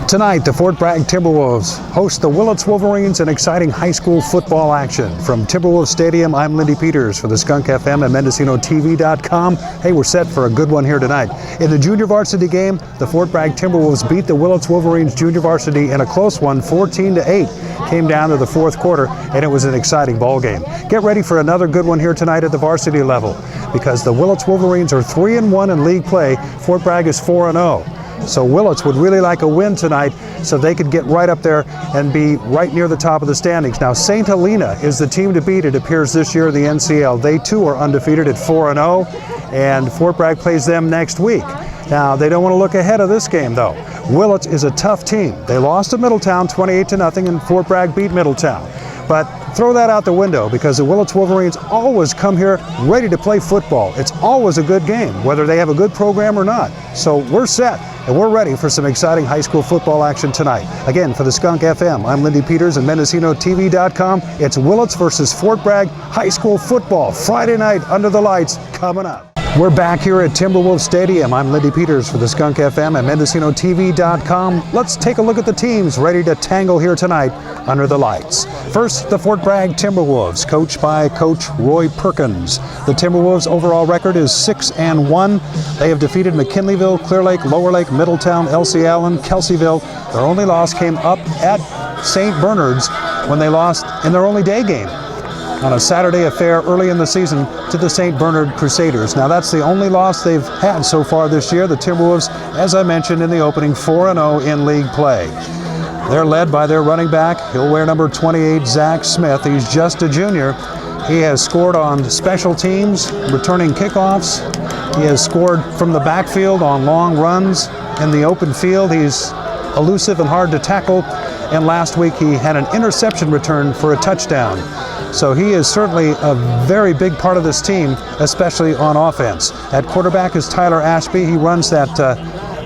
Tonight, the Fort Bragg Timberwolves host the Willits Wolverines in exciting high school football action. From Timberwolves Stadium, I'm Lindy Peters for the Skunk FM and MendocinoTV.com. Hey, we're set for a good one here tonight. In the junior varsity game, the Fort Bragg Timberwolves beat the Willits Wolverines junior varsity in a close one, 14-8. Came down to the fourth quarter, and it was an exciting ball game. Get ready for another good one here tonight at the varsity level, because the Willits Wolverines are 3-1 in league play. Fort Bragg is 4-0. So Willits would really like a win tonight so they could get right up there and be right near the top of the standings. Now, St. Helena is the team to beat, it appears, this year in the NCL. They too are undefeated at 4-0, and Fort Bragg plays them next week. Now, they don't want to look ahead of this game, though. Willits is a tough team. They lost to Middletown 28-0, and Fort Bragg beat Middletown. But throw that out the window, because the Willits Wolverines always come here ready to play football. It's always a good game, whether they have a good program or not. So we're set, and we're ready for some exciting high school football action tonight. Again, for the Skunk FM, I'm Lindy Peters and MendocinoTV.com. It's Willits versus Fort Bragg high school football, Friday night under the lights, coming up. We're back here at Timberwolves Stadium. I'm Lindy Peters for the Skunk FM and MendocinoTV.com. Let's take a look at the teams ready to tangle here tonight under the lights. First, the Fort Bragg Timberwolves, coached by Coach Roy Perkins. The Timberwolves' overall record is 6-1. They have defeated McKinleyville, Clear Lake, Lower Lake, Middletown, Elsie Allen, Kelseyville. Their only loss came up at St. Bernard's when they lost in their only day game on a Saturday affair early in the season to the St. Bernard Crusaders. Now, that's the only loss they've had so far this year. The Timberwolves, as I mentioned in the opening, 4-0 in league play. They're led by their running back. He'll wear number 28, Zach Smith. He's just a junior. He has scored on special teams, returning kickoffs. He has scored from the backfield on long runs in the open field. He's elusive and hard to tackle. And last week he had an interception return for a touchdown. So he is certainly a very big part of this team, especially on offense. At quarterback is Tyler Ashby. He runs that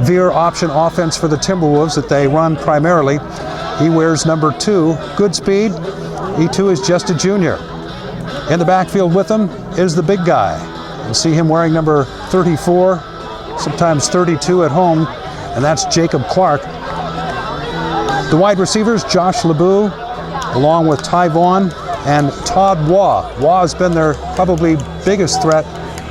veer option offense for the Timberwolves that they run primarily. He wears number 2, good speed. He too is just a junior. In the backfield with him is the big guy. You'll see him wearing number 34, sometimes 32 at home, and that's Jacob Clark. The wide receivers, Josh LeBeau, along with Ty Vaughn and Todd Waugh. Waugh has been their probably biggest threat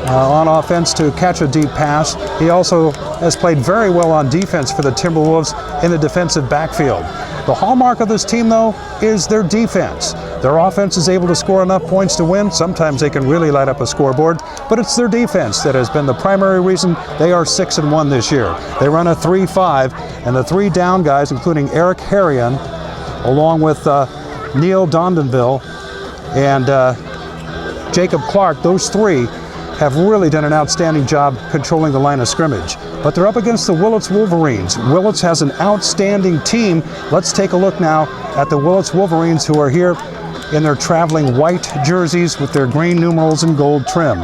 on offense to catch a deep pass. He also has played very well on defense for the Timberwolves in the defensive backfield. The hallmark of this team, though, is their defense. Their offense is able to score enough points to win. Sometimes they can really light up a scoreboard, but it's their defense that has been the primary reason they are 6-1 this year. They run a 3-5, and the 3 down guys, including Eric Harrion, along with Neil Dondonville and Jacob Clark, those 3 have really done an outstanding job controlling the line of scrimmage. But they're up against the Willits Wolverines. Willits has an outstanding team. Let's take a look now at the Willits Wolverines, who are here in their traveling white jerseys with their green numerals and gold trim.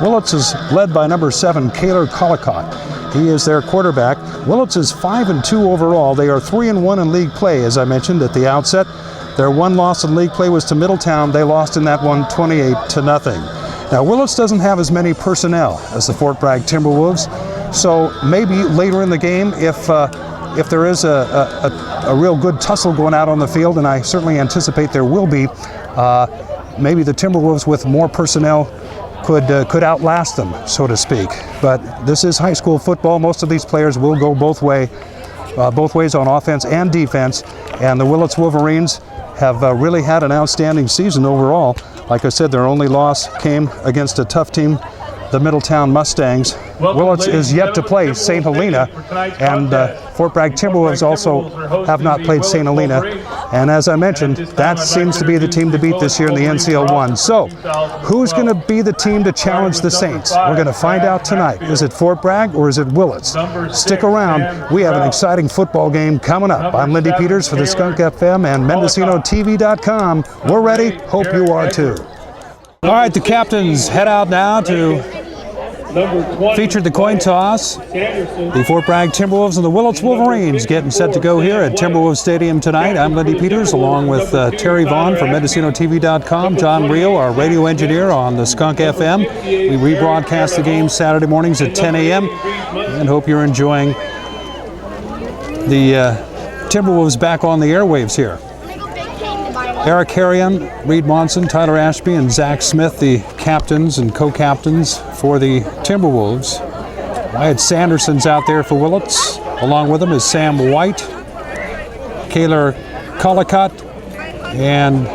Willits is led by number 7, Kaylor Collicott. He is their quarterback. Willits is 5-2 overall. They are 3-1 in league play, as I mentioned at the outset. Their one loss in league play was to Middletown. They lost in that one 28-0. Now, Willits doesn't have as many personnel as the Fort Bragg Timberwolves, so maybe later in the game, if there is a real good tussle going out on the field, and I certainly anticipate there will be, maybe the Timberwolves with more personnel could outlast them, so to speak. But this is high school football. Most of these players will go both ways on offense and defense, and the Willits Wolverines have really had an outstanding season overall. Like I said, their only loss came against a tough team, the Middletown Mustangs. Willits is yet to play St. Helena, and Fort Bragg Timberwolves also have not played St. Helena. And as I mentioned, that seems to be the team to beat this year in the NCL1. So, who's going to be the team to challenge the Saints? We're going to find out tonight. Is it Fort Bragg or is it Willits? Stick around. We have an exciting football game coming up. I'm Lindy Peters for the Skunk FM and MendocinoTV.com. We're ready. Hope you are too. All right, the captains head out now to feature the coin toss. The Fort Bragg Timberwolves and the Willits Wolverines getting set to go here at Timberwolves Stadium tonight. I'm Lindy Peters along with Terry Vaughn from MendocinoTV.com, John Rio, our radio engineer on the Skunk FM. We rebroadcast the game Saturday mornings at 10 a.m. and hope you're enjoying the Timberwolves back on the airwaves here. Eric Harrion, Reed Monson, Tyler Ashby, and Zach Smith, the captains and co-captains for the Timberwolves. Wyatt Sanderson's out there for Willits. Along with him is Sam White, Kaylor Collicott, and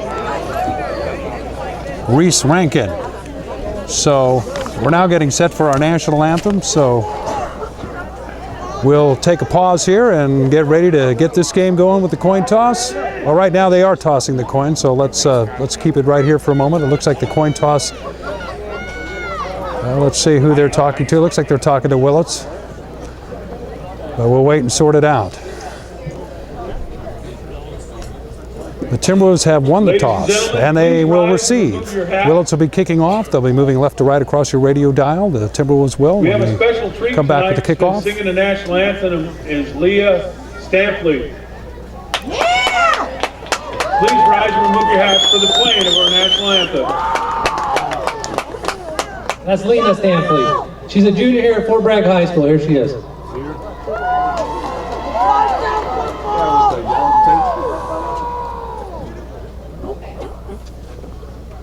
Reese Rankin. So we're now getting set for our national anthem. So we'll take a pause here and get ready to get this game going with the coin toss. Well, right now they are tossing the coin, so let's keep it right here for a moment. It looks like the coin toss. Let's see who they're talking to. It looks like they're talking to Willits, but we'll wait and sort it out. The Timberwolves have won the toss, and they will receive. Willits will be kicking off. They'll be moving left to right across your radio dial. The Timberwolves will. We have a special treat come back with the kickoff. Singing the national anthem is Leah Stampley. Yeah! Please rise and remove your hats for the playing of our national anthem. That's Lena Stampley. She's a junior here at Fort Bragg High School. Here she is.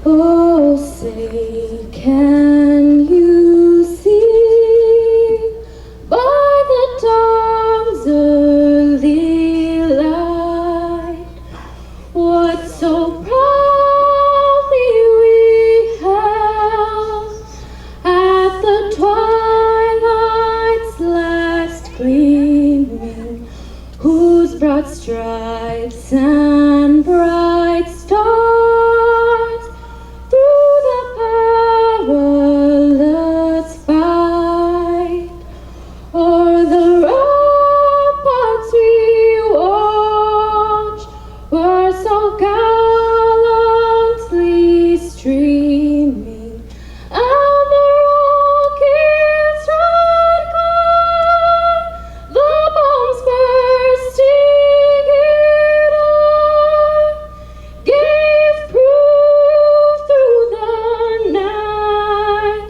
Oh, say, can you see by the dawn's early light what so proudly we held at the twilight's last gleaming, whose broad stripes and bright stars through the perilous fight o'er the ramparts we watched were so gallantly streaming, and the rockets red glare, the bombs bursting in air, gave proof through the night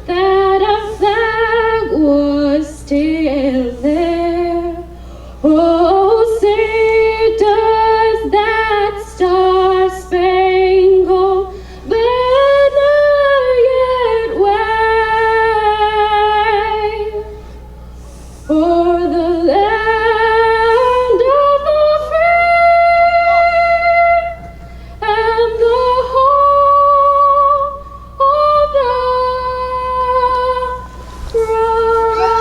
that a flag was still there. Oh, say does that star-spangled banner yet wave for the land of the free and the home of the brave.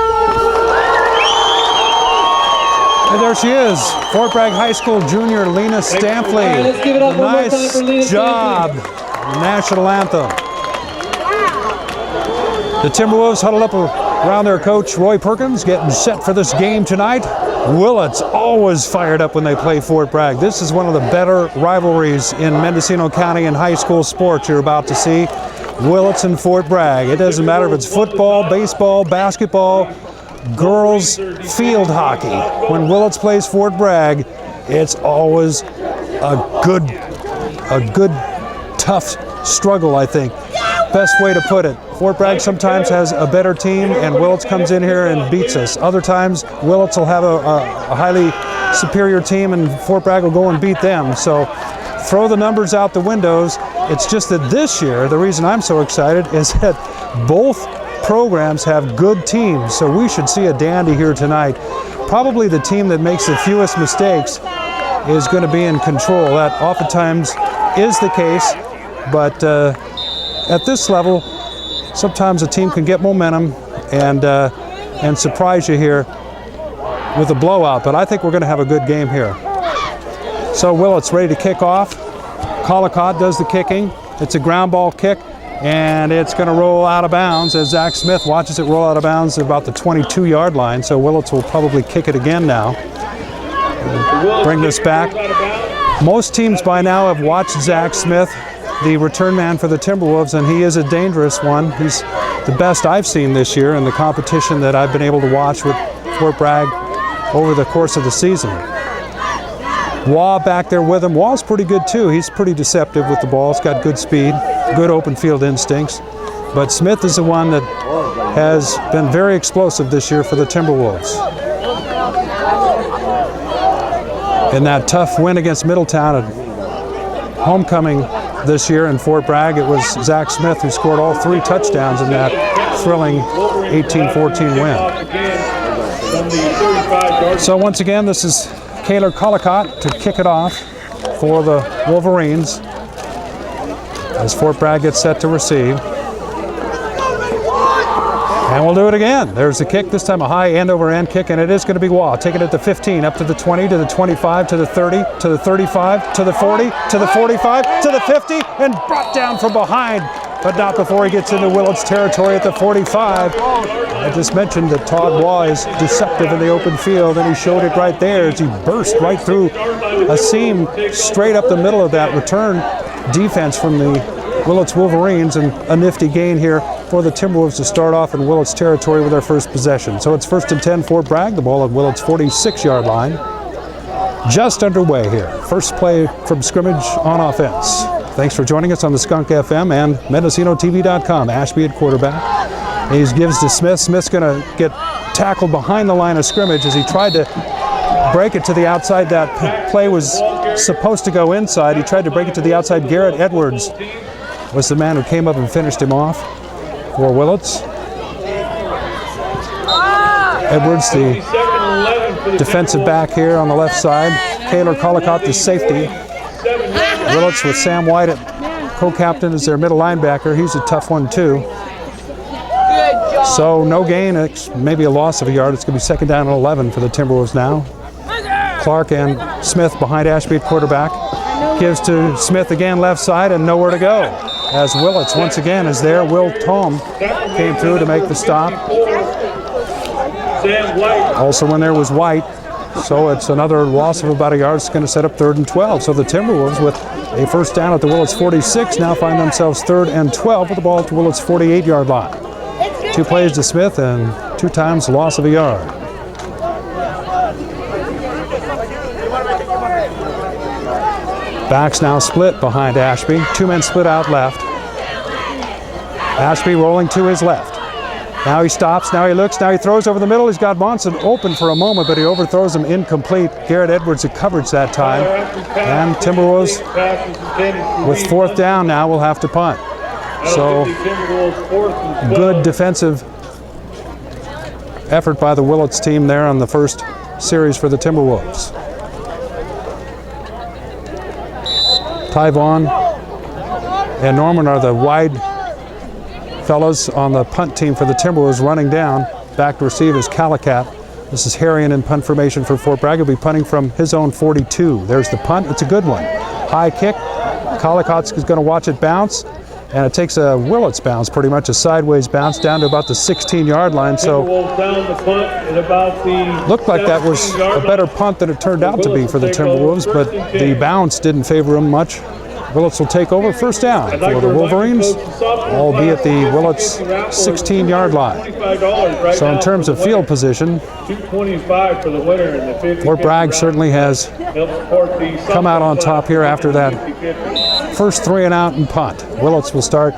And there she is, Fort Bragg High School junior Lena Stampley. All right, let's give it up one more time for Lena Nice job. Stampley. The national anthem. The Timberwolves huddled up around their coach Roy Perkins, getting set for this game tonight. Willits always fired up when they play Fort Bragg. This is one of the better rivalries in Mendocino County in high school sports you're about to see. Willits and Fort Bragg. It doesn't matter if it's football, baseball, basketball, girls field hockey. When Willits plays Fort Bragg, it's always a good tough struggle, I think. Best way to put it. Fort Bragg sometimes has a better team and Willits comes in here and beats us. Other times Willits will have a highly superior team and Fort Bragg will go and beat them. So throw the numbers out the windows. It's just that this year, the reason I'm so excited is that both programs have good teams, so we should see a dandy here tonight. Probably the team that makes the fewest mistakes is going to be in control. That oftentimes is the case, but at this level, sometimes a team can get momentum and surprise you here with a blowout, but I think we're going to have a good game here. So Willits ready to kick off. Collicott does the kicking. It's a ground ball kick, and it's going to roll out of bounds as Zach Smith watches it roll out of bounds at about the 22-yard line. So Willits will probably kick it again now. Bring this back. Most teams by now have watched Zach Smith, the return man for the Timberwolves, and he is a dangerous one. He's the best I've seen this year in the competition that I've been able to watch with Fort Bragg over the course of the season. Waugh back there with him. Waugh's pretty good too. He's pretty deceptive with the ball. He's got good speed, good open field instincts. But Smith is the one that has been very explosive this year for the Timberwolves. In that tough win against Middletown at homecoming this year in Fort Bragg, it was Zach Smith who scored all 3 touchdowns in that thrilling 18-14 win. So once again, this is Kaylor Collicott to kick it off for the Wolverines as Fort Bragg gets set to receive. And we'll do it again. There's the kick, this time a high end-over-end kick, and it is going to be Waugh. Taking it to 15, up to the 20, to the 25, to the 30, to the 35, to the 40, to the 45, to the 50, and brought down from behind, but not before he gets into Willits territory at the 45. I just mentioned that Todd Waugh is deceptive in the open field, and he showed it right there as he burst right through a seam straight up the middle of that return defense from the Willits Wolverines, and a nifty gain here for the Timberwolves to start off in Willits territory with their first possession. So it's 1st and 10 Fort Bragg, the ball at Willits 46-yard line. Just underway here. First play from scrimmage on offense. Thanks for joining us on the Skunk FM and MendocinoTV.com. Ashby at quarterback. He gives to Smith. Smith's going to get tackled behind the line of scrimmage as he tried to break it to the outside. That play was supposed to go inside. He tried to break it to the outside. Garrett Edwards was the man who came up and finished him off for Willits. Edwards, the defensive back here on the left side. Kaylor Collicott, the safety. Willits with Sam White at co-captain as their middle linebacker. He's a tough one too. So no gain, it's maybe a loss of a yard. It's going to be 2nd down and 11 for the Timberwolves now. Clark and Smith behind Ashby at quarterback. Gives to Smith again, left side, and nowhere to go. As Willits once again is there. Will Tom came through to make the stop. Also when there was White. So it's another loss of about a yard. It's going to set up 3rd and 12. So the Timberwolves with a first down at the Willits 46 now find themselves 3rd and 12 with the ball at the Willits 48-yard line. 2 plays to Smith and 2 times loss of a yard. Backs now split behind Ashby. 2 men split out left. Ashby rolling to his left. Now he stops, now he looks, now he throws over the middle. He's got Monson open for a moment, but he overthrows him incomplete. Garrett Edwards the coverage that time. And Timberwolves with 4th down now will have to punt. So good defensive effort by the Willits team there on the first series for the Timberwolves. Tyvon and Norman are the wide fellows on the punt team for the Timberwolves. Running down, back to receive is Collicott. This is Harrion in punt formation for Fort Bragg. He'll be punting from his own 42. There's the punt. It's a good one. High kick. Collicott's going to watch it bounce, and it takes a Willits bounce, pretty much a sideways bounce down to about the 16-yard line. So looked like that was a better punt than it turned out to be for the Timberwolves, but the bounce didn't favor them much. Willits will take over, first down for the Wolverines, albeit the Willits 16-yard line. So in terms of field position, Fort Bragg certainly has come out on top here after that first 3 and out and punt. Willits will start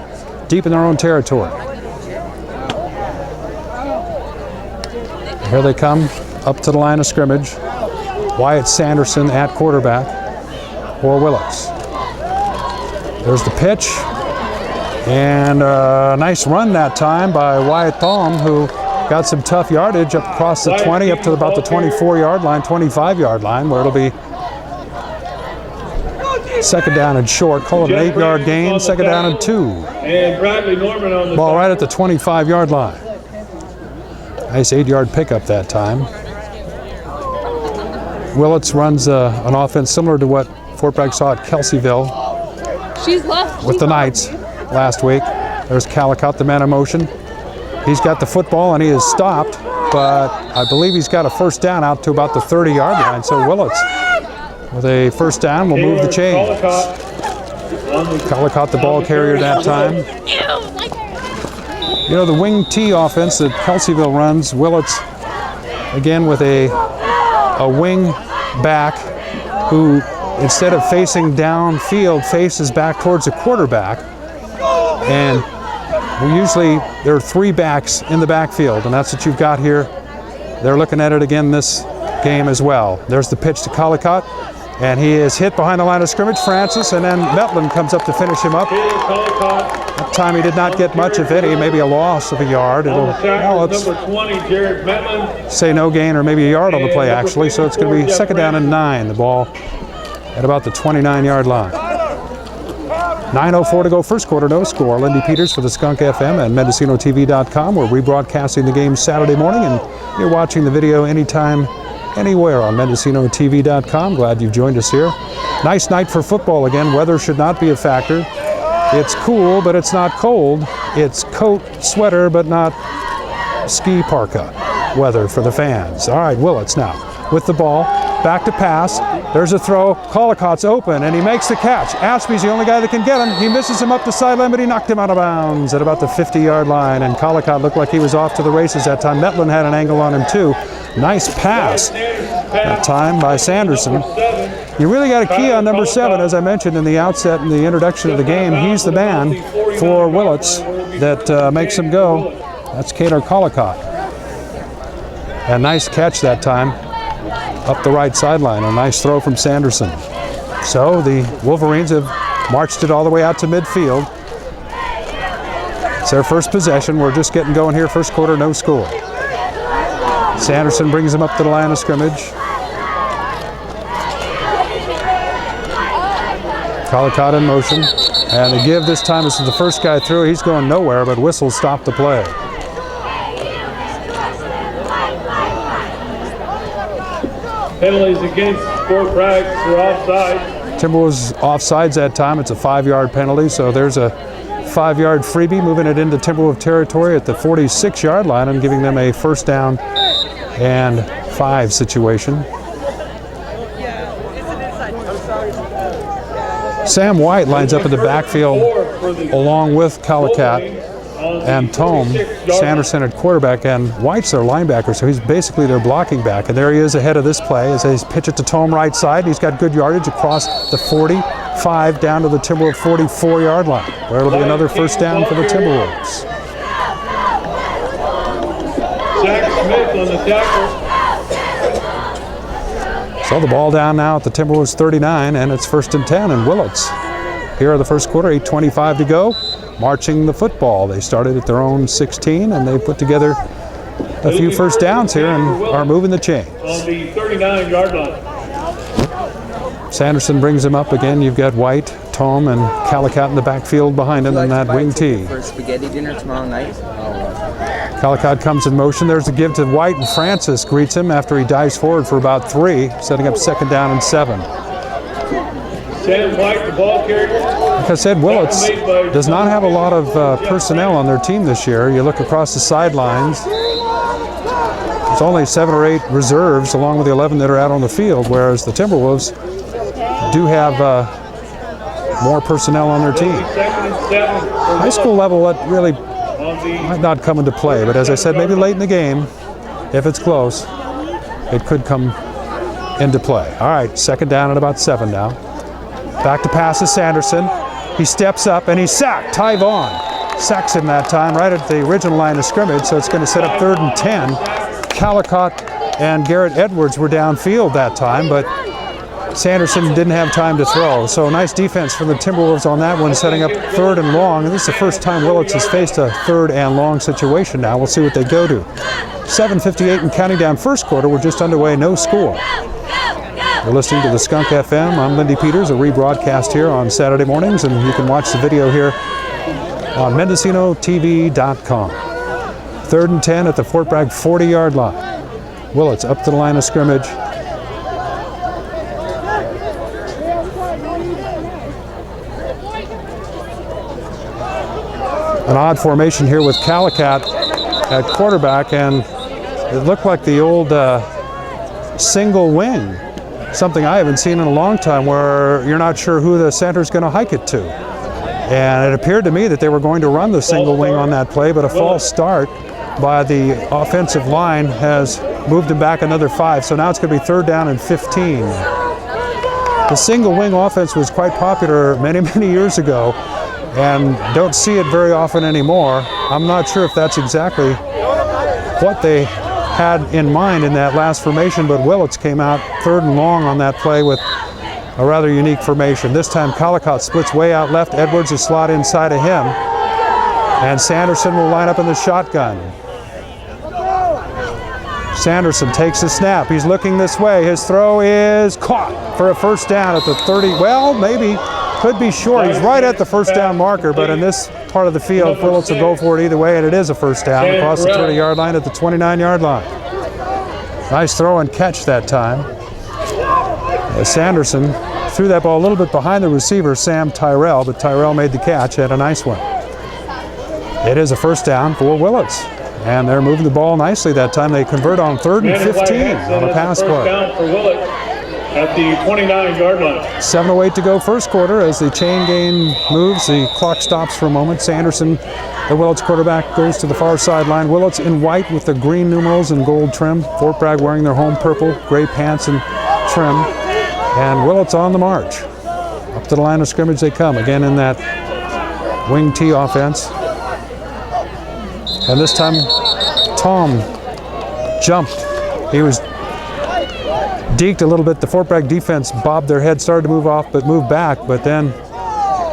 deep in their own territory. Here they come up to the line of scrimmage. Wyatt Sanderson at quarterback for Willits. There's the pitch, and a nice run that time by Wyatt Thom, who got some tough yardage up across the 20, up to about the 24-yard line, 25-yard line, where it'll be 2nd down and short. Call it an 8-yard gain, 2nd down and 2. Ball right at the 25-yard line. Nice 8-yard pickup that time. Willits runs an offense similar to what Fort Bragg saw at Kelseyville with the Knights last week. There's Collicott, the man in motion. He's got the football and he is stopped, but I believe he's got a first down out to about the 30-yard line. So Willits with a first down will move the chains. Collicott the ball carrier that time. You know, the wing T offense that Kelseyville runs, Willits again with a wing back who, instead of facing downfield, faces back towards the quarterback. And there are 3 backs in the backfield, and that's what you've got here. They're looking at it again this game as well. There's the pitch to Collicott, and he is hit behind the line of scrimmage. Francis, and then Metland comes up to finish him up. That time he did not get much of any, maybe a loss of a yard. Let's number 20, Jared Metland. say no gain, or maybe a yard on the play actually. So it's going to be second down and 9. The ball at about the 29-yard line. 9:04 to go, first quarter, no score. Lindy Peters for the Skunk FM and MendocinoTV.com. We're rebroadcasting the game Saturday morning, and you're watching the video anytime, anywhere on MendocinoTV.com. Glad you've joined us here. Nice night for football again. Weather should not be a factor. It's cool, but it's not cold. It's coat, sweater, but not ski parka weather for the fans. All right, Willits now with the ball. Back to pass. There's a throw. Collicott's open, and he makes the catch. Ashby's the only guy that can get him. He misses him up the sideline, but he knocked him out of bounds at about the 50-yard line, and Collicott looked like he was off to the races that time. Metland had an angle on him, too. Nice pass that time by Sanderson. You really got a key on number 7, as I mentioned in the outset in the introduction of the game. He's the man for Willits that makes him go. That's Cater Collicott. A nice catch that time up the right sideline. A nice throw from Sanderson. So the Wolverines have marched it all the way out to midfield. It's their first possession. We're just getting going here. First quarter, no score. Sanderson brings him up to the line of scrimmage. Collicott in motion. And the give this time, this is the first guy through. He's going nowhere, but whistle stopped the play. Penalties against Fort Bragg for offside. Timberwolves offsides that time. It's a 5-yard penalty, so there's a 5-yard freebie, moving it into Timberwolf territory at the 46-yard line and giving them a first down and 5 situation. Sam White lines up in the backfield along with Collicott and Tome. Sanderson at quarterback, and White's their linebacker, so he's basically their blocking back. And there he is ahead of this play as they pitch it to Tome right side. He's got good yardage across the 45 down to the Timberwolves 44-yard line, where it'll be another first down for the Timberwolves. Zach Smith on the tackle. So the ball down now at the Timberwolves 39, and it's first and 10, and Willits here in the first quarter, 8:25 to go, marching the football. They started at their own 16, and they put together a few first downs here and are moving the chains. On the 39-yard line. Sanderson brings him up again. You've got White, Tome, and Collicott in the backfield behind him in that wing tee. For spaghetti dinner tomorrow night. Collicott comes in motion. There's a give to White, and Francis greets him after he dives forward for about 3, setting up second down and 7. Sam White, the ball carrier. Like I said, Willits does not have a lot of personnel on their team this year. You look across the sidelines, there's only 7 or 8 reserves along with the 11 that are out on the field, whereas the Timberwolves do have more personnel on their team. High school level, that really might not come into play, but as I said, maybe late in the game, if it's close, it could come into play. All right, second down at about 7 now. Back to pass to Sanderson. He steps up and he's sacked. Ty Vaughn sacks him that time right at the original line of scrimmage, so it's going to set up 3rd and 10. Collicott and Garrett Edwards were downfield that time, but Sanderson didn't have time to throw. So nice defense from the Timberwolves on that one, setting up 3rd and long. And this is the first time Willits has faced a 3rd and long situation now. We'll see what they go to. 7:58 and counting down first quarter. We're just underway, no score. You're listening to the Skunk FM. I'm Lindy Peters, a rebroadcast here on Saturday mornings, and you can watch the video here on MendocinoTV.com. 3rd and 10 at the Fort Bragg 40-yard line. Willits up to the line of scrimmage. An odd formation here with Collicott at quarterback, and it looked like the old single wing. Something I haven't seen in a long time, where you're not sure who the center's going to hike it to. And it appeared to me that they were going to run the single wing on that play, but a false start by the offensive line has moved him back another 5. So now it's going to be 3rd down and 15. The single wing offense was quite popular many, many years ago, and don't see it very often anymore. I'm not sure if that's exactly what they had in mind in that last formation, but Willits came out 3rd and long on that play with a rather unique formation. This time Collicott splits way out left. Edwards is slot inside of him. And Sanderson will line up in the shotgun. Sanderson takes the snap. He's looking this way. His throw is caught for a first down at the 30. Well, maybe. Could be short. He's right at the first down marker, but in this part of the field, Willits will go for it either way, and it is a first down across the 30-yard line at the 29-yard line. Nice throw and catch that time. Sanderson threw that ball a little bit behind the receiver, Sam Tyrell, but Tyrell made the catch, had a nice one. It is a first down for Willits, and they're moving the ball nicely that time. They convert on 3rd and 15 on a pass play. First down for Willits at the 29-yard line. 7:08 to go first quarter. As the chain game moves, the clock stops for a moment. Sanderson, the Willits quarterback, goes to the far sideline. Willits in white with the green numerals and gold trim. Fort Bragg wearing their home purple, gray pants and trim. And Willits on the march. Up to the line of scrimmage they come, again in that wing T offense. And this time, Tom jumped. He was deked a little bit. The Fort Bragg defense bobbed their head, started to move off, but moved back. But then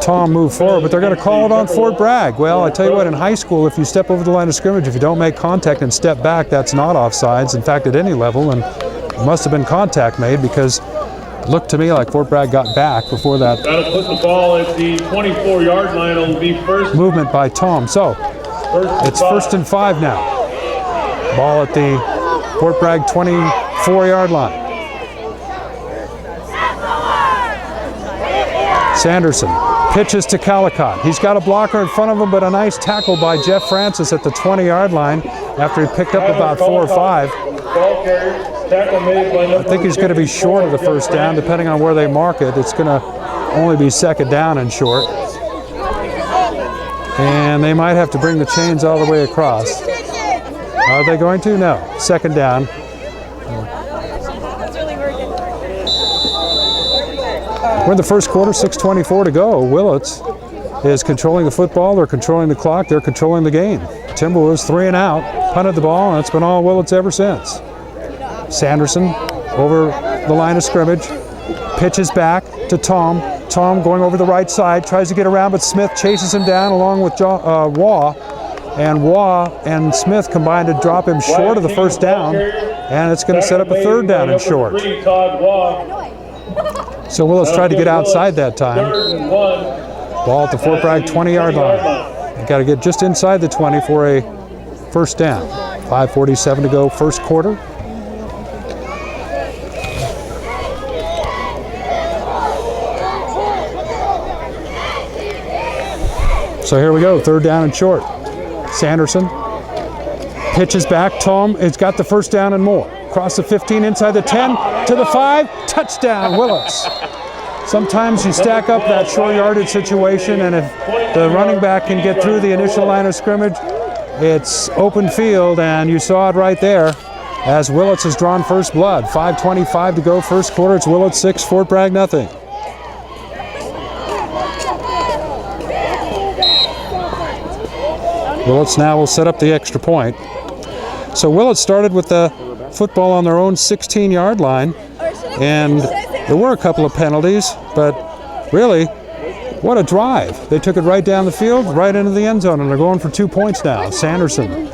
Tom moved forward. But they're going to call it on Fort Bragg. Well, I tell you what, in high school, if you step over the line of scrimmage, if you don't make contact and step back, that's not offsides. In fact, at any level, and it must have been contact made because it looked to me like Fort Bragg got back before that. That'll put the ball at the 24-yard line. It'll be first. Movement by Tom. So it's 1st and 5 now. Ball at the Fort Bragg 24-yard line. Sanderson pitches to Collicott. He's got a blocker in front of him, but a nice tackle by Jeff Francis at the 20-yard line after he picked up about 4 or 5. I think he's going to be short of the first down, depending on where they mark it. It's going to only be 2nd down and short. And they might have to bring the chains all the way across. Are they going to? No. 2nd down. We're in the first quarter, 6:24 to go. Willits is controlling the football. They're controlling the clock. They're controlling the game. Timberwolves 3 and out, punted the ball, and it's been all Willits ever since. Sanderson over the line of scrimmage, pitches back to Tom. Tom going over the right side, tries to get around, but Smith chases him down along with Waugh. And Waugh and Smith combined to drop him short of the first down, and it's going to set up a 3rd down and short. So Willits tried to get outside that time. Ball at the Fort Bragg 20-yard line. You've got to get just inside the 20 for a first down. 5:47 to go first quarter. So here we go, 3rd down and short. Sanderson pitches back. Tom has got the first down and more. Across the 15, inside the 10, to the 5, touchdown, Willits. Sometimes you stack up that short yardage situation, and if the running back can get through the initial line of scrimmage, it's open field, and you saw it right there as Willits has drawn first blood. 5:25 to go first quarter. It's Willits 6, Fort Bragg nothing. Willits now will set up the extra point. So Willits started with the football on their own 16-yard line, and there were a couple of penalties, but really, what a drive. They took it right down the field, right into the end zone, and they're going for 2 points now. Sanderson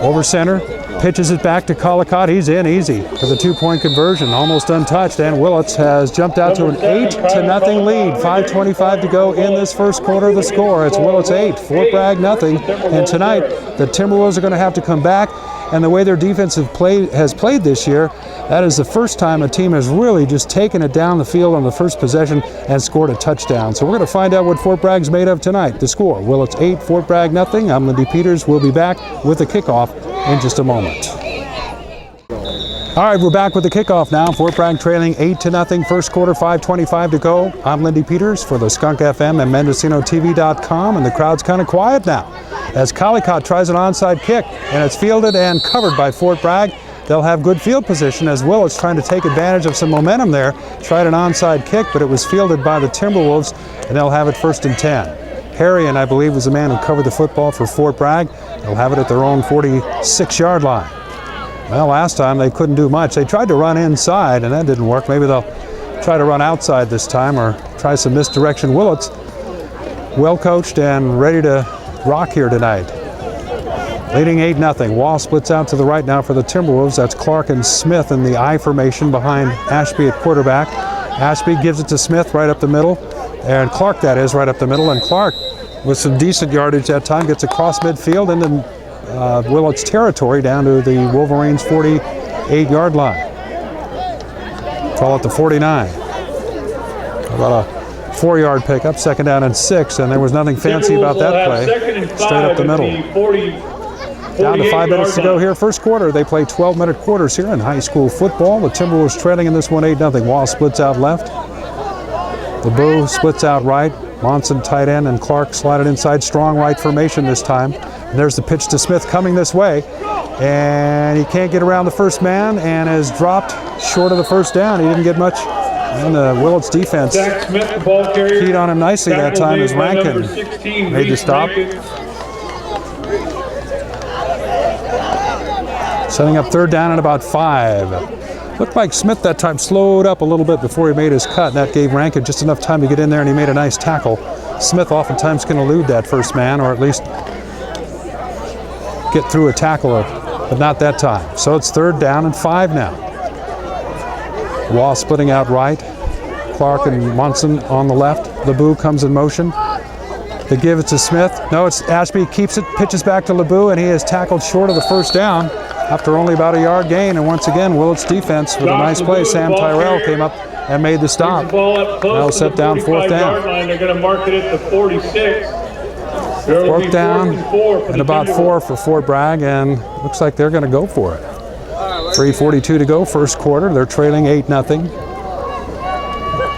over center, pitches it back to Collicott. He's in easy for the 2-point conversion, almost untouched, and Willits has jumped out to an 8-0 lead. 5:25 to go in this first quarter of the score. It's Willits 8, Fort Bragg nothing, and tonight the Timberwolves are going to have to come back, and the way their defense has played this year, that is the first time a team has really just taken it down the field on the first possession and scored a touchdown. So we're going to find out what Fort Bragg's made of tonight. The score, Willits 8, Fort Bragg nothing. I'm Lindy Peters. We'll be back with the kickoff in just a moment. All right, we're back with the kickoff now. Fort Bragg trailing 8-0, first quarter, 5:25 to go. I'm Lindy Peters for the Skunk FM and MendocinoTV.com, and the crowd's kind of quiet now as Collicott tries an onside kick, and it's fielded and covered by Fort Bragg. They'll have good field position as Willits trying to take advantage of some momentum there. Tried an onside kick, but it was fielded by the Timberwolves, and they'll have it 1st and 10. Harrion, I believe, was the man who covered the football for Fort Bragg. They'll have it at their own 46-yard line. Well, last time they couldn't do much. They tried to run inside, and that didn't work. Maybe they'll try to run outside this time or try some misdirection. Willits, well coached and ready to rock here tonight. Leading 8-0. Wall splits out to the right now for the Timberwolves. That's Clark and Smith in the I formation behind Ashby at quarterback. Ashby gives it to Smith right up the middle, and Clark, that is, right up the middle. And Clark, with some decent yardage that time, gets across midfield into Willits territory down to the Wolverines' 48-yard line. Call it the 49. About a 4-yard pickup, 2nd down and 6, and there was nothing fancy about that play. Straight up the middle. Down to 5 minutes to go here. First quarter, they play 12-minute quarters here in high school football. The Timberwolves trailing in this one 8-0. Wall splits out left. LeBeau splits out right. Monson tight end and Clark slided inside. Strong right formation this time. And there's the pitch to Smith coming this way. And he can't get around the first man and is dropped short of the first down. He didn't get much. And the Willits defense keyed on him nicely that time as Rankin made the stop. Setting up 3rd down and about 5. Looked like Smith that time slowed up a little bit before he made his cut. And that gave Rankin just enough time to get in there, and he made a nice tackle. Smith oftentimes can elude that first man, or at least get through a tackle, but not that time. So it's 3rd down and 5 now. Wall splitting out right. Clark and Munson on the left. LeBeau comes in motion. They give it to Smith. No, it's Ashby keeps it, pitches back to LeBeau, and he is tackled short of the first down after only about a yard gain. And once again, Willits defense with a nice play. Sam Tyrell came up and made the stop. Now set down 4th down. They're going to mark it at the 46. 4th down and about 4 for Fort Bragg, and looks like they're going to go for it. 3:42 to go, first quarter. They're trailing 8-0.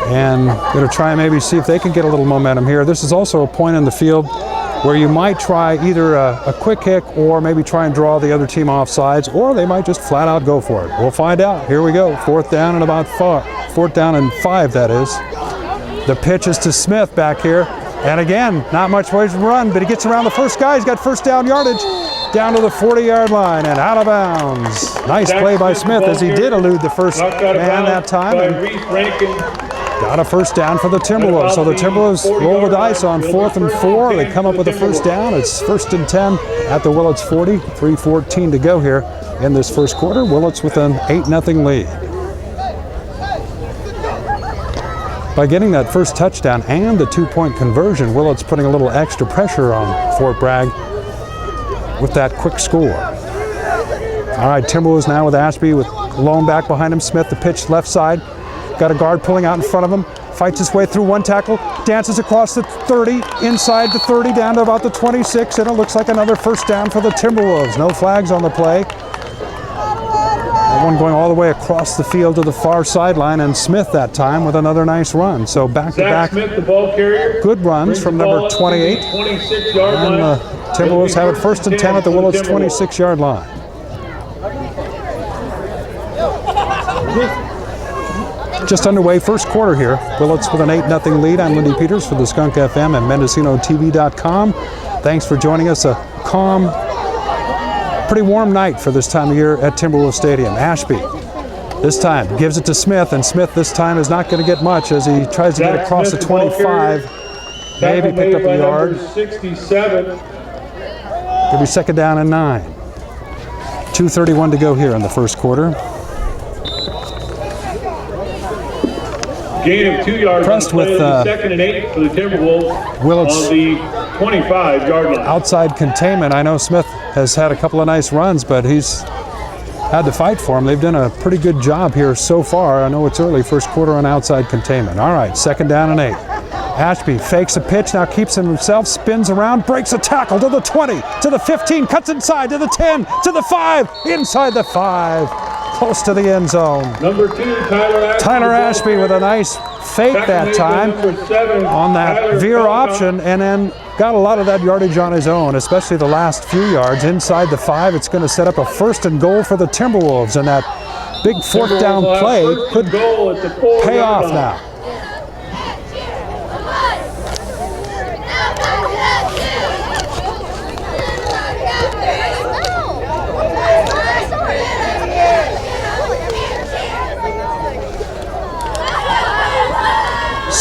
And going to try and maybe see if they can get a little momentum here. This is also a point in the field where you might try either a quick kick or maybe try and draw the other team off sides, or they might just flat out go for it. We'll find out. Here we go. 4th down and about 4th down and 5, that is. The pitch is to Smith back here. And again, not much ways to run, but he gets around the first guy. He's got first down yardage down to the 40-yard line and out of bounds. Nice play by Smith as he did elude the first man that time. And got a first down for the Timberwolves. So the Timberwolves roll the dice on 4th and 4. They come up with a first down. It's 1st and 10 at the Willits 40. 3:14 to go here in this first quarter. Willits with an 8-0 lead. By getting that first touchdown and the 2-point conversion, Willits putting a little extra pressure on Fort Bragg with that quick score. All right, Timberwolves now with Ashby with Lone back behind him. Smith, the pitch left side. Got a guard pulling out in front of him. Fights his way through one tackle. Dances across the 30, inside the 30, down to about the 26, and it looks like another first down for the Timberwolves. No flags on the play. That one going all the way across the field to the far sideline, and Smith that time with another nice run. So back-to-back good runs from number 28. And the Timberwolves have it 1st and 10 at the Willits 26-yard line. Just underway, first quarter here. Willits with an 8-0 lead. I'm Lindy Peters for the Skunk FM and MendocinoTV.com. Thanks for joining us. A calm, pretty warm night for this time of year at Timberwolves Stadium. Ashby this time gives it to Smith, and Smith this time is not going to get much as he tries to get across the 25. Maybe picked up a yard. 67. Could be 2nd down and 9. 2:31 to go here in the first quarter. Gain of 2 yards. Pressed with 2nd and 8 for the Timberwolves. Willits on the 25-yard line. Outside containment. I know Smith has had a couple of nice runs, but he's had to fight for him. They've done a pretty good job here so far. I know it's early, first quarter on outside containment. All right, 2nd down and 8. Ashby fakes a pitch, now keeps him himself, spins around, breaks a tackle to the 20, to the 15, cuts inside, to the 10, to the 5, inside the 5, close to the end zone. Number 2, Tyler Ashby with a nice fake that time on that veer option, and then got a lot of that yardage on his own, especially the last few yards inside the 5. It's going to set up a 1st and goal for the Timberwolves, and that big 4th down play could pay off now.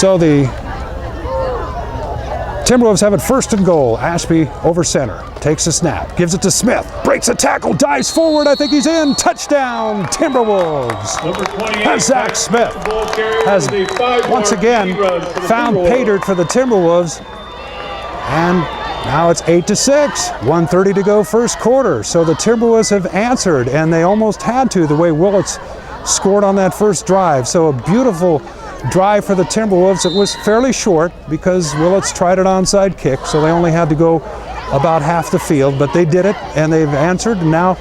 So the Timberwolves have it first and goal. Ashby over center. Takes a snap. Gives it to Smith. Breaks a tackle. Dives forward. I think he's in. Touchdown, Timberwolves. Number 28, And Zach Smith the ball carrier has with a 5-yard once again speed run for the found Timberwolves. pay dirt for the Timberwolves. And now it's 8-6. 1:30 to go first quarter. So the Timberwolves have answered, and they almost had to the way Willits scored on that first drive. So a beautiful drive for the Timberwolves. It was fairly short because Willits tried an onside kick, so they only had to go about half the field, but they did it and they've answered. And now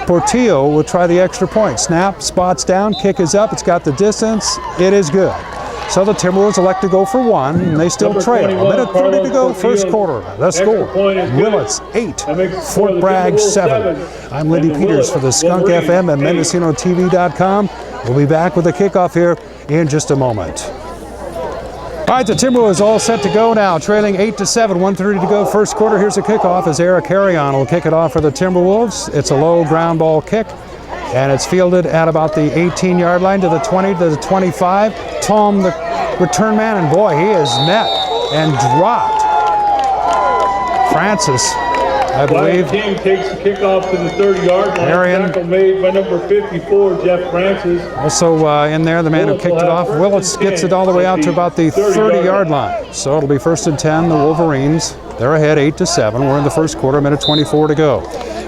Portillo will try the extra point. Snap, spots down, kick is up, it's got the distance, it is good. So the Timberwolves elect to go for one, and they still Number trail. 21, 1:30 to go, Carlos first Portillo. quarter. The Extra score, point is good. Willits 8, That makes it Fort for the Bragg Timberwolves 7. I'm Lindy and the Peters for the Willits Skunk Wolverines FM at 8. MendocinoTV.com. We'll be back with the kickoff here in just a moment. All right, the Timberwolves all set to go now, trailing 8-7, 1:30 to go first quarter. Here's a kickoff as Eric Harrion will kick it off for the Timberwolves. It's a low ground ball kick, and it's fielded at about the 18-yard line to the 20 to the 25. Tom, the return man, and boy, he is met and dropped. Francis, I Wyatt believe. King takes the kickoff to the 30-yard line. Arian. Tackle made by number 54, Jeff Francis. Also in there, the man who kicked it off. Willits gets it all the way out to about the 30-yard line. So it'll be first and 10, the Wolverines. They're ahead 8-7. We're in the first quarter, minute 24 to go.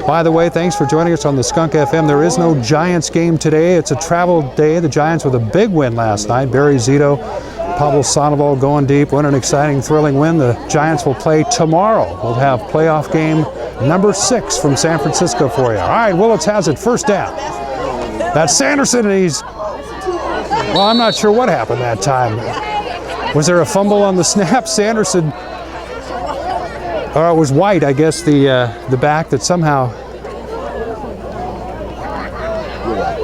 By the way, thanks for joining us on the Skunk FM. There is no Giants game today. It's a travel day. The Giants with a big win last night. Barry Zito, Pablo Sandoval going deep. What an exciting, thrilling win. The Giants will play tomorrow. We'll have playoff game number 6 from San Francisco for you. All right, Willits has it, first down. That's Sanderson, and he's, well, I'm not sure what happened that time. Was there a fumble on the snap? Sanderson, or it was White, I guess, the back that somehow.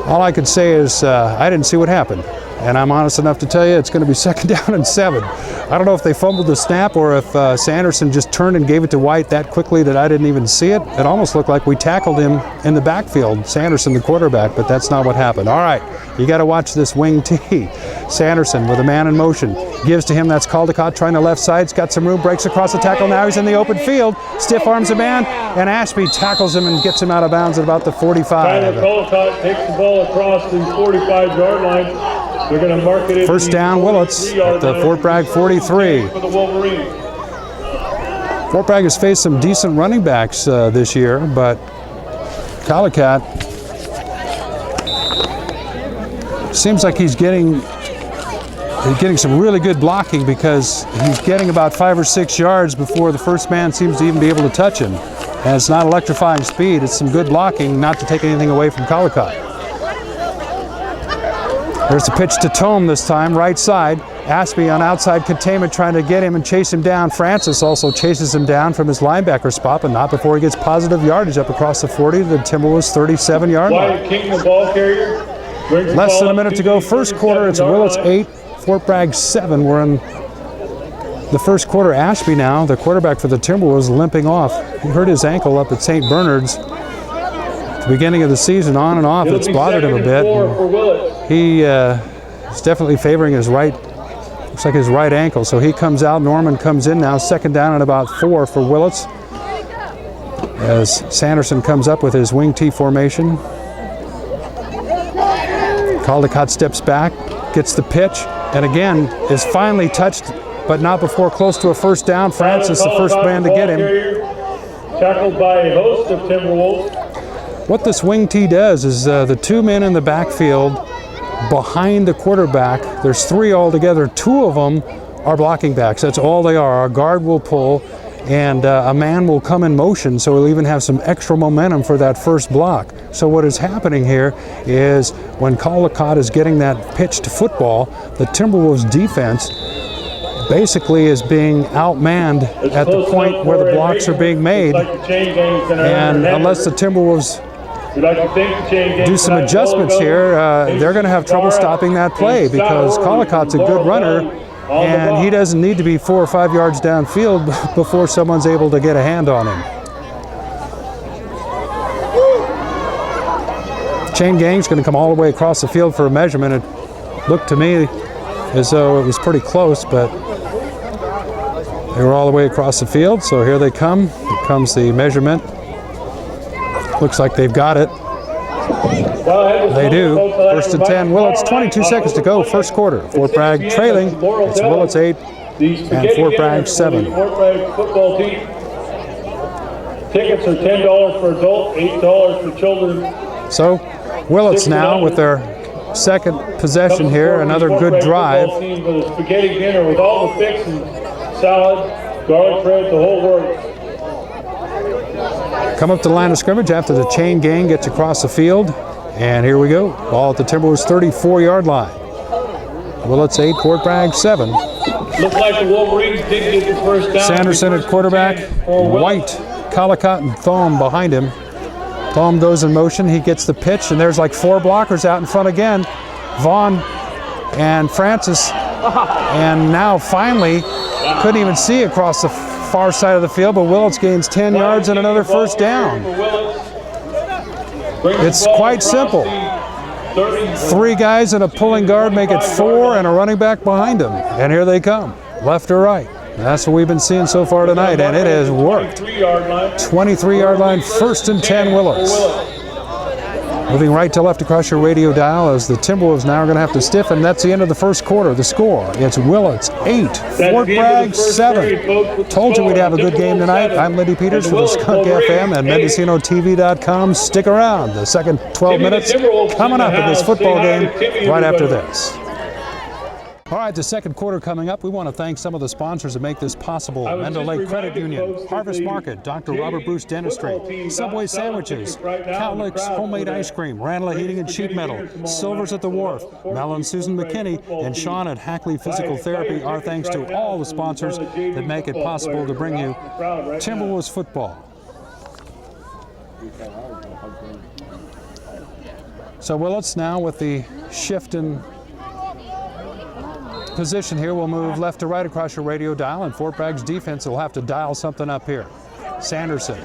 All I could say is I didn't see what happened. And I'm honest enough to tell you it's going to be second down and 7. I don't know if they fumbled the snap or if Sanderson just turned and gave it to White that quickly that I didn't even see it. It almost looked like we tackled him in the backfield, Sanderson, the quarterback, but that's not what happened. All right, you got to watch this wing tee. Sanderson with a man in motion. Gives to him, that's Caldecott trying the left side. He's got some room, breaks across the tackle. Now he's in the open field. Stiff arms a man, and Ashby tackles him and gets him out of bounds at about the 45. Tyler Caldecott takes the ball across the 45-yard line. They're going to mark it in First down, Willits at the Fort Bragg 43. For the Wolverines. Fort Bragg has faced some decent running backs this year, but Caldecott seems like he's getting some really good blocking because he's getting about 5 or 6 yards before the first man seems to even be able to touch him. And it's not electrifying speed, it's some good blocking, not to take anything away from Caldecott. There's a pitch to Tome this time, right side. Ashby on outside containment trying to get him and chase him down. Francis also chases him down from his linebacker spot, but not before he gets positive yardage up across the 40 to the Timberwolves 37-yard line. Wyatt King, the ball carrier. brings the Less ball than a up minute to go. First quarter, it's 37-yard Willits line. 8, Fort Bragg 7. We're in the first quarter. Ashby now, the quarterback for the Timberwolves, limping off. He hurt his ankle up at St. Bernard's. At the beginning of the season, on and off, It'll it's be bothered him a second and bit. 4 for Willits. He is definitely favoring his right, looks like his right ankle. So he comes out, Norman comes in now, second down and about 4 for Willits. As Sanderson comes up with his wing T formation. Caldecott steps back, gets the pitch, and again is finally touched, but not before close to a first down. Francis, the first man to get him. Tackled by a host of Timberwolves. What this wing T does is the 2 men in the backfield behind the quarterback, there's 3 altogether, 2 of them are blocking backs. That's all they are. A guard will pull and a man will come in motion, so he'll even have some extra momentum for that first block. So what is happening here is when Caldecott is getting that pitch to football, the Timberwolves defense basically is being outmanned at the point where the blocks are being made. And unless the Timberwolves do some adjustments here, they're going to have trouble stopping that play because Caldecott's a good runner and he doesn't need to be 4 or 5 yards downfield before someone's able to get a hand on him. Chain gang's going to come all the way across the field for a measurement. It looked to me as though it was pretty close, but they were all the way across the field. So here they come. Here comes the measurement. Looks like they've got it. They do. First and 10, Willits, 22 seconds to go, first quarter. Fort Bragg trailing. It's Willits 8 and Fort Bragg 7. Fort Bragg football team. Tickets are $10 for adults, $8 for children. So Willits now with their second possession here, another good drive. Team with a spaghetti dinner with all the fixings, salad, garlic bread, the whole works. Come up to the line of scrimmage after the chain gang gets across the field. And here we go. Ball at the Timberwolves 34-yard line. Willits 8, Fort Bragg 7. Looks like the Wolverines did get the first down. Sanderson at quarterback. White, Collicott, and Thom behind him. Thom goes in motion. He gets the pitch, and there's like 4 blockers out in front again. Vaughn and Francis. And now finally, couldn't even see across the far side of the field, but Willits gains 10 yards and another first down. It's quite simple. 3 guys and a pulling guard make it 4 and a running back behind them. And here they come, left or right. That's what we've been seeing so far tonight, and it has worked. 23-yard line, first and 10 Willits. Moving right to left across your radio dial as the Timberwolves now are going to have to stiffen. That's the end of the first quarter. The score, it's Willits 8, Fort Bragg 7. Told you we'd have a good game tonight. I'm Lindy Peters for the Skunk FM and MendocinoTV.com. Stick around. The second 12 minutes coming up in this football game right after this. All right, the second quarter coming up. We want to thank some of the sponsors that make this possible. Mendeley Credit Union, Harvest Market, Dr. Robert Bruce Dentistry, Subway Sandwiches, Cowlicks Homemade Ice Cream, Ranelagh Heating and Sheet Metal, Silvers at the Wharf, Mel and Susan McKinney, and Sean at Hackley Physical Therapy. Our thanks to all the sponsors that make it possible to bring you Timberwolves football. So Willits now with the shift in position here. We'll move left to right across your radio dial, and Fort Bragg's defense will have to dial something up here. Sanderson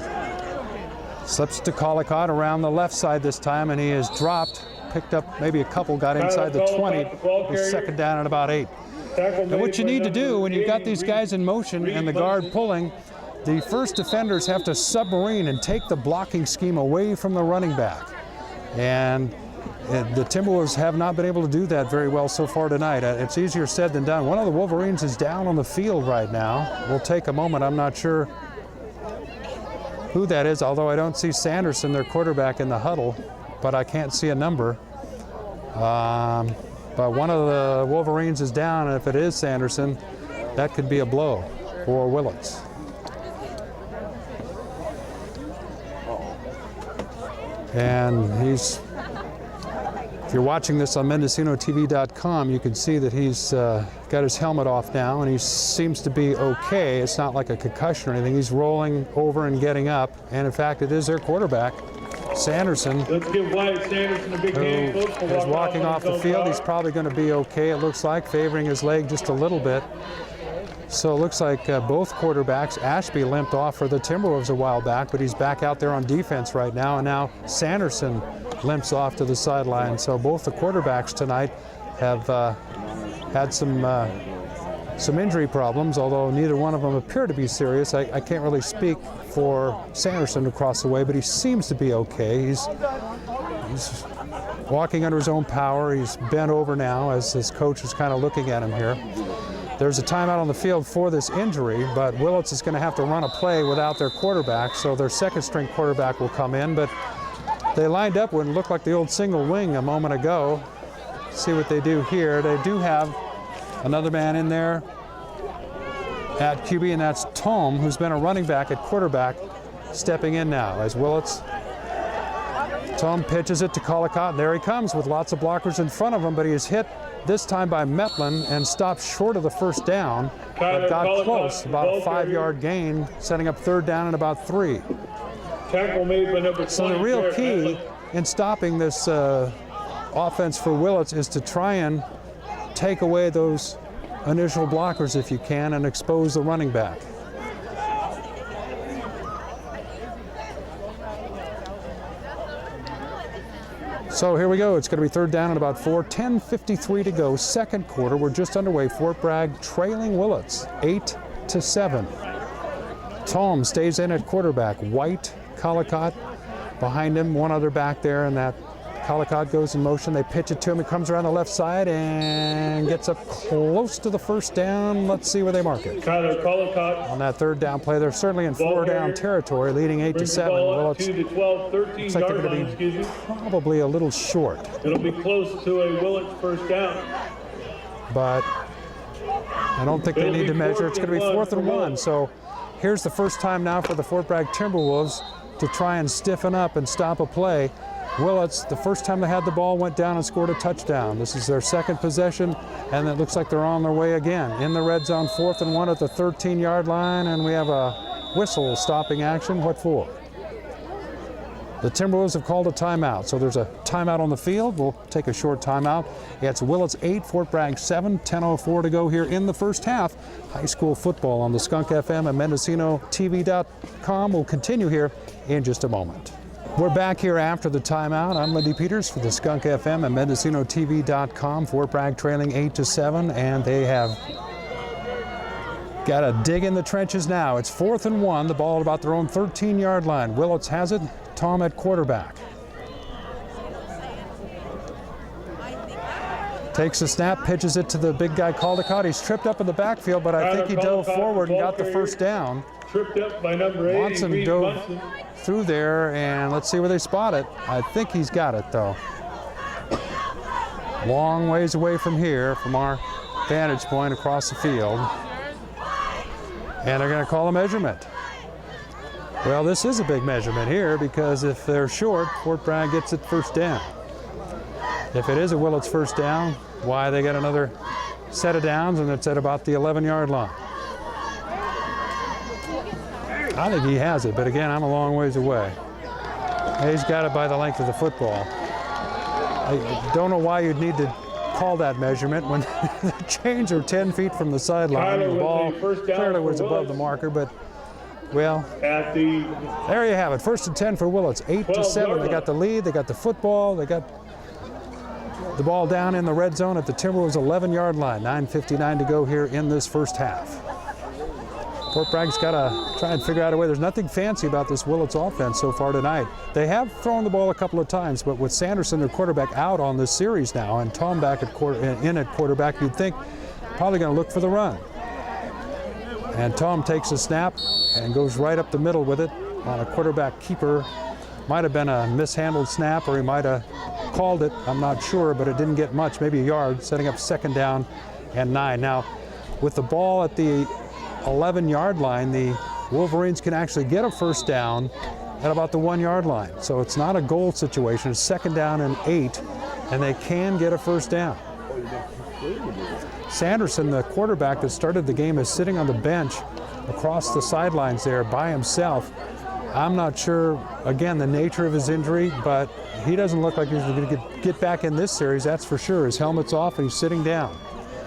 slips to Collicott around the left side this time, and he is dropped, picked up maybe a couple, got inside the 20. He's second down at about 8. And what you need to do when you've got these guys in motion and the guard pulling, the first defenders have to submarine and take the blocking scheme away from the running back. And the Timberwolves have not been able to do that very well so far tonight. It's easier said than done. One of the Wolverines is down on the field right now. We'll take a moment. I'm not sure who that is, although I don't see Sanderson, their quarterback, in the huddle, but I can't see a number. But one of the Wolverines is down, and if it is Sanderson, that could be a blow for Willits. And he's, if you're watching this on MendocinoTV.com, you can see that he's got his helmet off now, and he seems to be okay. It's not like a concussion or anything. He's rolling over and getting up, and in fact, it is their quarterback, Sanderson, Let's give Wyatt Sanderson a big hand, folks. who is walking off the field. He's probably going to be okay, it looks like, favoring his leg just a little bit. So it looks like both quarterbacks, Ashby limped off for the Timberwolves a while back, but he's back out there on defense right now, and now Sanderson limps off to the sideline. So both the quarterbacks tonight have had some injury problems, although neither one of them appear to be serious. I can't really speak for Sanderson across the way, but he seems to be okay. He's walking under his own power. He's bent over now as his coach is kind of looking at him here. There's a timeout on the field for this injury, but Willits is going to have to run a play without their quarterback, so their second string quarterback will come in, but they lined up what looked like the old single wing a moment ago. See what they do here. They do have another man in there at QB, and that's Thom, who's been a running back at quarterback, stepping in now as Willits. Thom pitches it to Collicott, and there he comes with lots of blockers in front of him, but he is hit this time by Metlin and stopped short of the first down, but got close, about a 5-yard gain, setting up third down and about 3. Tackle made by number 20. So the real key in stopping this offense for Willits is to try and take away those initial blockers if you can and expose the running back. So here we go. It's going to be third down and about 4. 10:53 to go. Second quarter. We're just underway. Fort Bragg trailing Willits 8-7. Tom stays in at quarterback. White, Collicott behind him. One other back there, and that Collicott goes in motion. They pitch it to him. He comes around the left side and gets up close to the first down. Let's see where they mark it. Tyler Collicott On that third down play, they're certainly in four down territory, leading 8-7. Willits 2 to 12, 13 looks like yard they're line, going to be excuse me. probably a little short, It'll be close to a Willits first down. but I don't think they need to measure. It's going to be 4th and 1. So here's the first time now for the Fort Bragg Timberwolves to try and stiffen up and stop a play. Willits, the first time they had the ball, went down and scored a touchdown. This is their second possession, and it looks like they're on their way again. In the red zone, 4th and 1 at the 13-yard line, and we have a whistle stopping action. What for? The Timberwolves have called a timeout, so there's a timeout on the field. We'll take a short timeout. It's Willits 8, Fort Bragg 7, 10:04 to go here in the first half. High school football on the Skunk FM and MendocinoTV.com will continue here in just a moment. We're back here after the timeout. I'm Lindy Peters for the Skunk FM and MendocinoTV.com. Fort Bragg trailing 8-7, and they have got to dig in the trenches now. It's 4th and 1, the ball at about their own 13-yard line. Willits has it, Tom at quarterback. Takes a snap, pitches it to the big guy Caldecott. He's tripped up in the backfield, but I think he dove forward and got the first down. Tripped up by number 8. Monson dove through there, and let's see where they spot it. I think he's got it, though. Long ways away from here, from our vantage point across the field. And they're going to call a measurement. Well, this is a big measurement here, because if they're short, Fort Bragg gets it first down. If it is a Willits first down, why, they got another set of downs, and it's at about the 11-yard line. I think he has it, but again, I'm a long ways away. He's got it by the length of the football. I don't know why you'd need to call that measurement when the chains are 10 feet from the sideline. The ball clearly was above the marker, but, well, there you have it. 1st and 10 for Willits, 8-7. They got the lead, they got the football, they got the ball down in the red zone at the Timberwolves 11-yard line. 9:59 to go here in this first half. Fort Bragg's got to try and figure out a way. There's nothing fancy about this Willits offense so far tonight. They have thrown the ball a couple of times, but with Sanderson, their quarterback, out on this series now, and Tom back at quarterback, you'd think probably going to look for the run. And Tom takes a snap and goes right up the middle with it on a quarterback keeper. Might have been a mishandled snap, or he might have called it. I'm not sure, but it didn't get much, maybe a yard, setting up 2nd down and 9. Now, with the ball at the 11-yard line, the Wolverines can actually get a first down at about the 1-yard line. So it's not a goal situation. It's 2nd down and 8, and they can get a first down. Sanderson, the quarterback that started the game, is sitting on the bench across the sidelines there by himself. I'm not sure, again, the nature of his injury, but he doesn't look like he's going to get back in this series, that's for sure. His helmet's off and he's sitting down.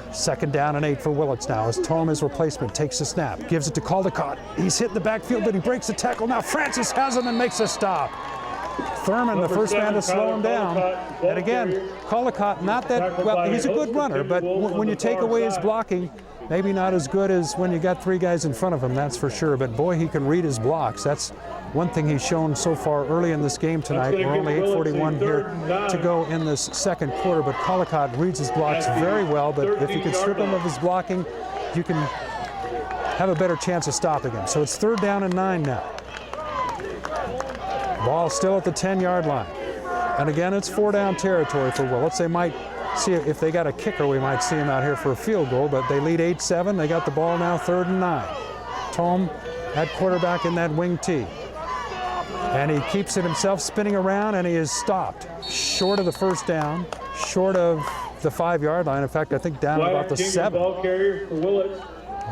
2nd down and 8 for Willits now, as Tom, his replacement, takes the snap, gives it to Caldecott. He's hit the backfield, but he breaks the tackle. Now Francis has him and makes a stop. Thurman, the first man to slow him down. And again, Caldecott, not that, well, he's a good runner, but when you take away his blocking, maybe not as good as when you got 3 guys in front of him, that's for sure. But boy, he can read his blocks. That's one thing he's shown so far early in this game tonight. We're only 8:41 here to go in this second quarter, but Caldecott reads his blocks very well. But if you can strip him of his blocking, you can have a better chance of stopping him. So it's 3rd down and 9 now. Ball still at the 10-yard line. And again, it's 4-down territory for Willits. They might see if they got a kicker, we might see him out here for a field goal, but they lead 8-7. They got the ball now 3rd and 9. Tom at quarterback in that wing tee. And he keeps it himself spinning around, and he is stopped short of the first down, short of the 5-yard line. In fact, I think down about the 7. Ball carrier for Willits.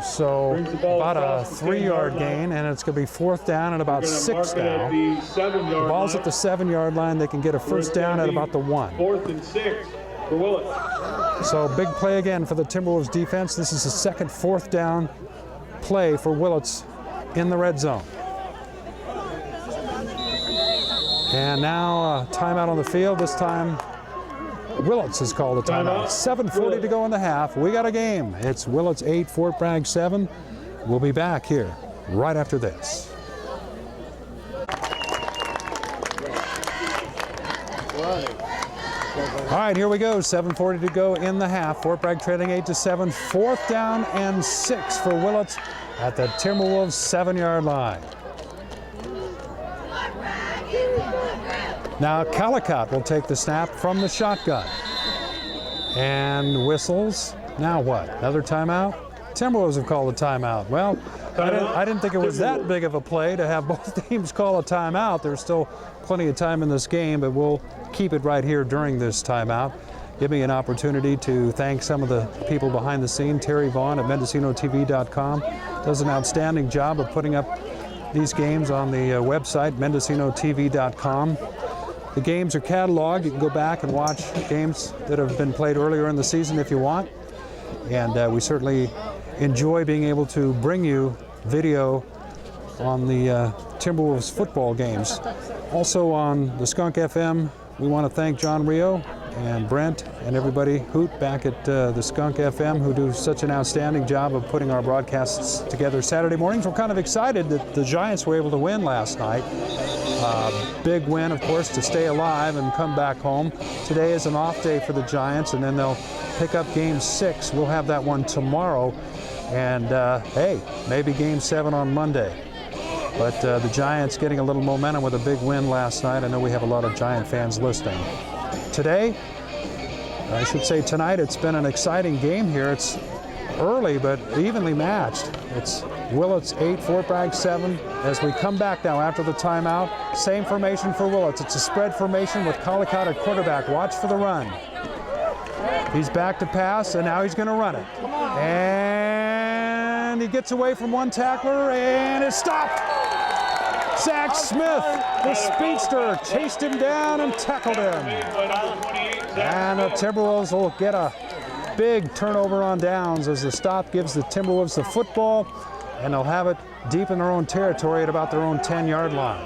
So about a 3-yard gain, and it's going to be 4th down and about 6 now. The ball's at the 7-yard line. They can get a first down at about the 1. 4th and 6 for Willits. So big play again for the Timberwolves defense. This is the second 4th down play for Willits in the red zone. And now timeout on the field. This time Willits has called a timeout. 7:40 to go in the half. We got a game. It's Willits 8, Fort Bragg 7. We'll be back here right after this. All right, here we go. 7:40 to go in the half. Fort Bragg trailing 8-7. 4th down and 6 for Willits at the Timberwolves 7-yard line. Now Calicott will take the snap from the shotgun and whistles. Now what? Another timeout? Timberwolves have called a timeout. Well, I didn't think it was that big of a play to have both teams call a timeout. There's still plenty of time in this game, but we'll keep it right here during this timeout. Give me an opportunity to thank some of the people behind the scene. Terry Vaughn at MendocinoTV.com does an outstanding job of putting up these games on the website, MendocinoTV.com. The games are cataloged. You can go back and watch games that have been played earlier in the season if you want. And we certainly enjoy being able to bring you video on the Timberwolves football games. Also on the Skunk FM, we want to thank John Rio and Brent and everybody, Hoot, back at the Skunk FM, who do such an outstanding job of putting our broadcasts together Saturday mornings. We're kind of excited that the Giants were able to win last night. Big win, of course, to stay alive and come back home. Today is an off day for the Giants, and then they'll pick up Game 6. We'll have that one tomorrow. And, hey, maybe Game 7 on Monday. But the Giants getting a little momentum with a big win last night. I know we have a lot of Giant fans listening. Today, I should say tonight, it's been an exciting game here. It's early but evenly matched. It's Willits 8, Fort Bragg 7. As we come back now after the timeout, same formation for Willits. It's a spread formation with Calicott at quarterback. Watch for the run. He's back to pass, and now he's going to run it. And he gets away from one tackler, and is stopped. Zach Smith, the speedster, chased him down and tackled him. And the Timberwolves will get a big turnover on downs as the stop gives the Timberwolves the football, and they'll have it deep in their own territory at about their own 10-yard line.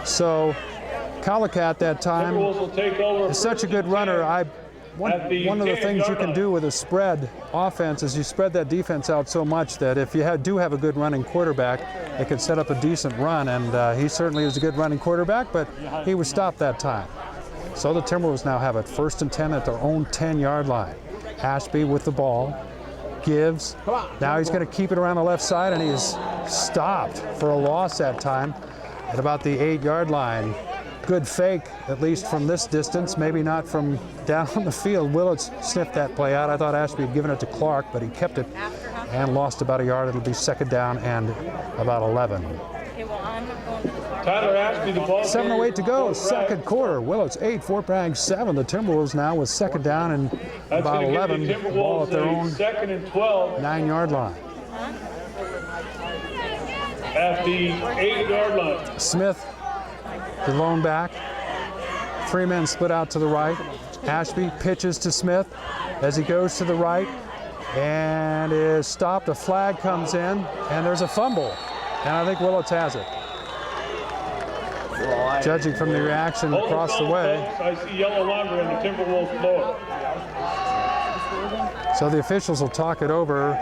So Calicott that time is such a good runner. One of the things you can do with a spread offense is you spread that defense out so much that if you do have a good running quarterback, it can set up a decent run, and he certainly is a good running quarterback, but he was stopped that time. So the Timberwolves now have it 1st and 10 at their own 10-yard line. Ashby with the ball, gives. Now he's going to keep it around the left side, and he is stopped for a loss that time at about the 8-yard line. Good fake, at least from this distance, maybe not from down on the field. Willits sniffed that play out. I thought Ashby had given it to Clark, but he kept it and lost about a yard. It'll be 2nd down and about 11. Tyler Ashby, the ball. 7:08 to go, 2nd quarter. Willits 8, Fort Bragg 7. The Timberwolves now with 2nd down and about 11. Ball at their own 2nd and 12 9-yard line. at the 8-yard line. Smith, the lone back. 3 men split out to the right. Ashby pitches to Smith as he goes to the right and is stopped. A flag comes in, and there's a fumble. And I think Willits has it. Judging from the reaction across the way. I see yellow longer on the Timberwolves floor. So the officials will talk it over.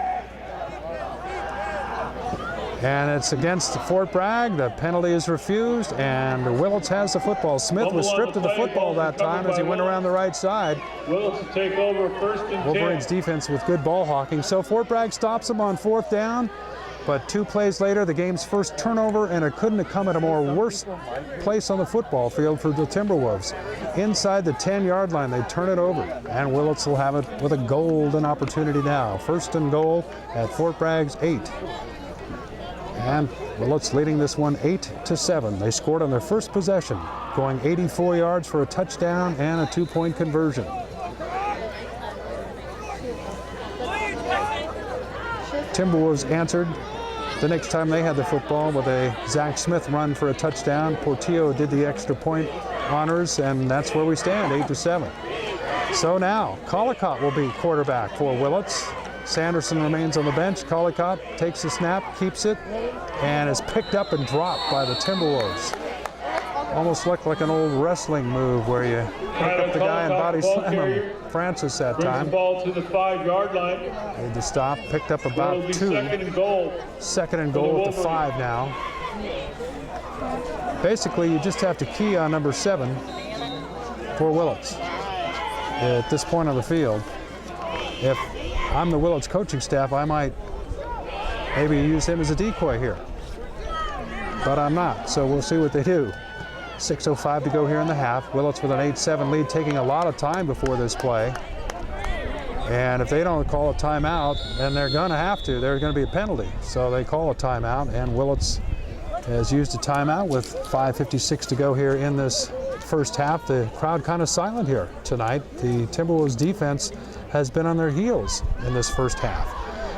And it's against Fort Bragg. The penalty is refused, and Willits has the football. Smith was stripped of the football that time as he went around the right side. Willits to take over 1st and 10. Wolverines defense with good ball hawking. So Fort Bragg stops him on 4th down, but 2 plays later, the game's first turnover, and it couldn't have come at a more worse place on the football field for the Timberwolves. Inside the 10-yard line, they turn it over, and Willits will have it with a golden opportunity now. 1st and goal at Fort Bragg's 8. And Willits leading this one 8-7. They scored on their first possession, going 84 yards for a touchdown and a 2-point conversion. Timberwolves answered the next time they had the football with a Zach Smith run for a touchdown. Portillo did the extra point honors, and that's where we stand, 8-7. So now, Calicott will be quarterback for Willits. Sanderson remains on the bench. Calicott takes the snap, keeps it, and is picked up and dropped by the Timberwolves. Almost looked like an old wrestling move where you pick up the guy and body slam him. Francis that Brings the time. ball to the 5-yard line. Made the stop, picked up It'll about be 2. second and goal. Second and goal at the 5 now. Basically, you just have to key on number 7 for Willits at this point on the field. If I'm the Willits coaching staff, I might maybe use him as a decoy here. But I'm not, so we'll see what they do. 6:05 to go here in the half. Willits with an 8-7 lead, taking a lot of time before this play. And if they don't call a timeout, then they're going to have to. There's going to be a penalty. So they call a timeout, and Willits has used a timeout with 5:56 to go here in this first half. The crowd kind of silent here tonight. The Timberwolves defense has been on their heels in this first half.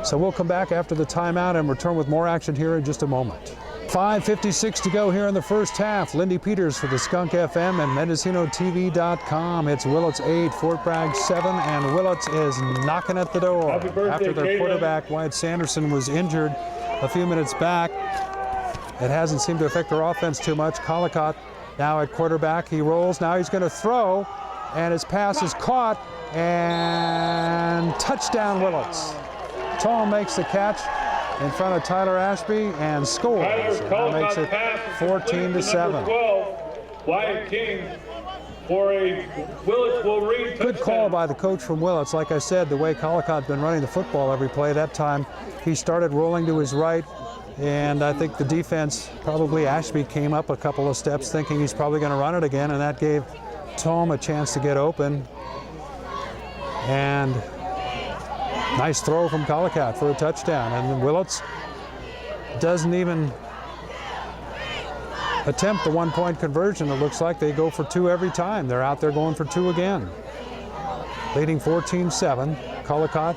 So we'll come back after the timeout and return with more action here in just a moment. 5:56 to go here in the first half. Lindy Peters for the Skunk FM and MendocinoTV.com. It's Willits 8, Fort Bragg 7, and Willits is knocking at the door. Happy birthday, After their Caitlin. quarterback, Wyatt Sanderson, was injured a few minutes back. It hasn't seemed to affect their offense too much. Collicott now at quarterback. He rolls. Now he's going to throw, and his pass is caught, and touchdown Willits. Tom makes the catch in front of Tyler Ashby and scores. Tyler That makes Collicott's it pass is 14 to complete 7. number 12, Wyatt King, for a Willits Wolverines Good call by the coach from Willits. Like I said, the way Collicott's been running the football every play, that time he started rolling to his right, and I think the defense, probably Ashby, came up a couple of steps thinking he's probably going to run it again, and that gave Tom a chance to get open. And nice throw from Collicott for a touchdown. And then Willits doesn't even attempt the 1-point conversion. It looks like they go for 2 every time. They're out there going for 2 again. Leading 14-7. Collicott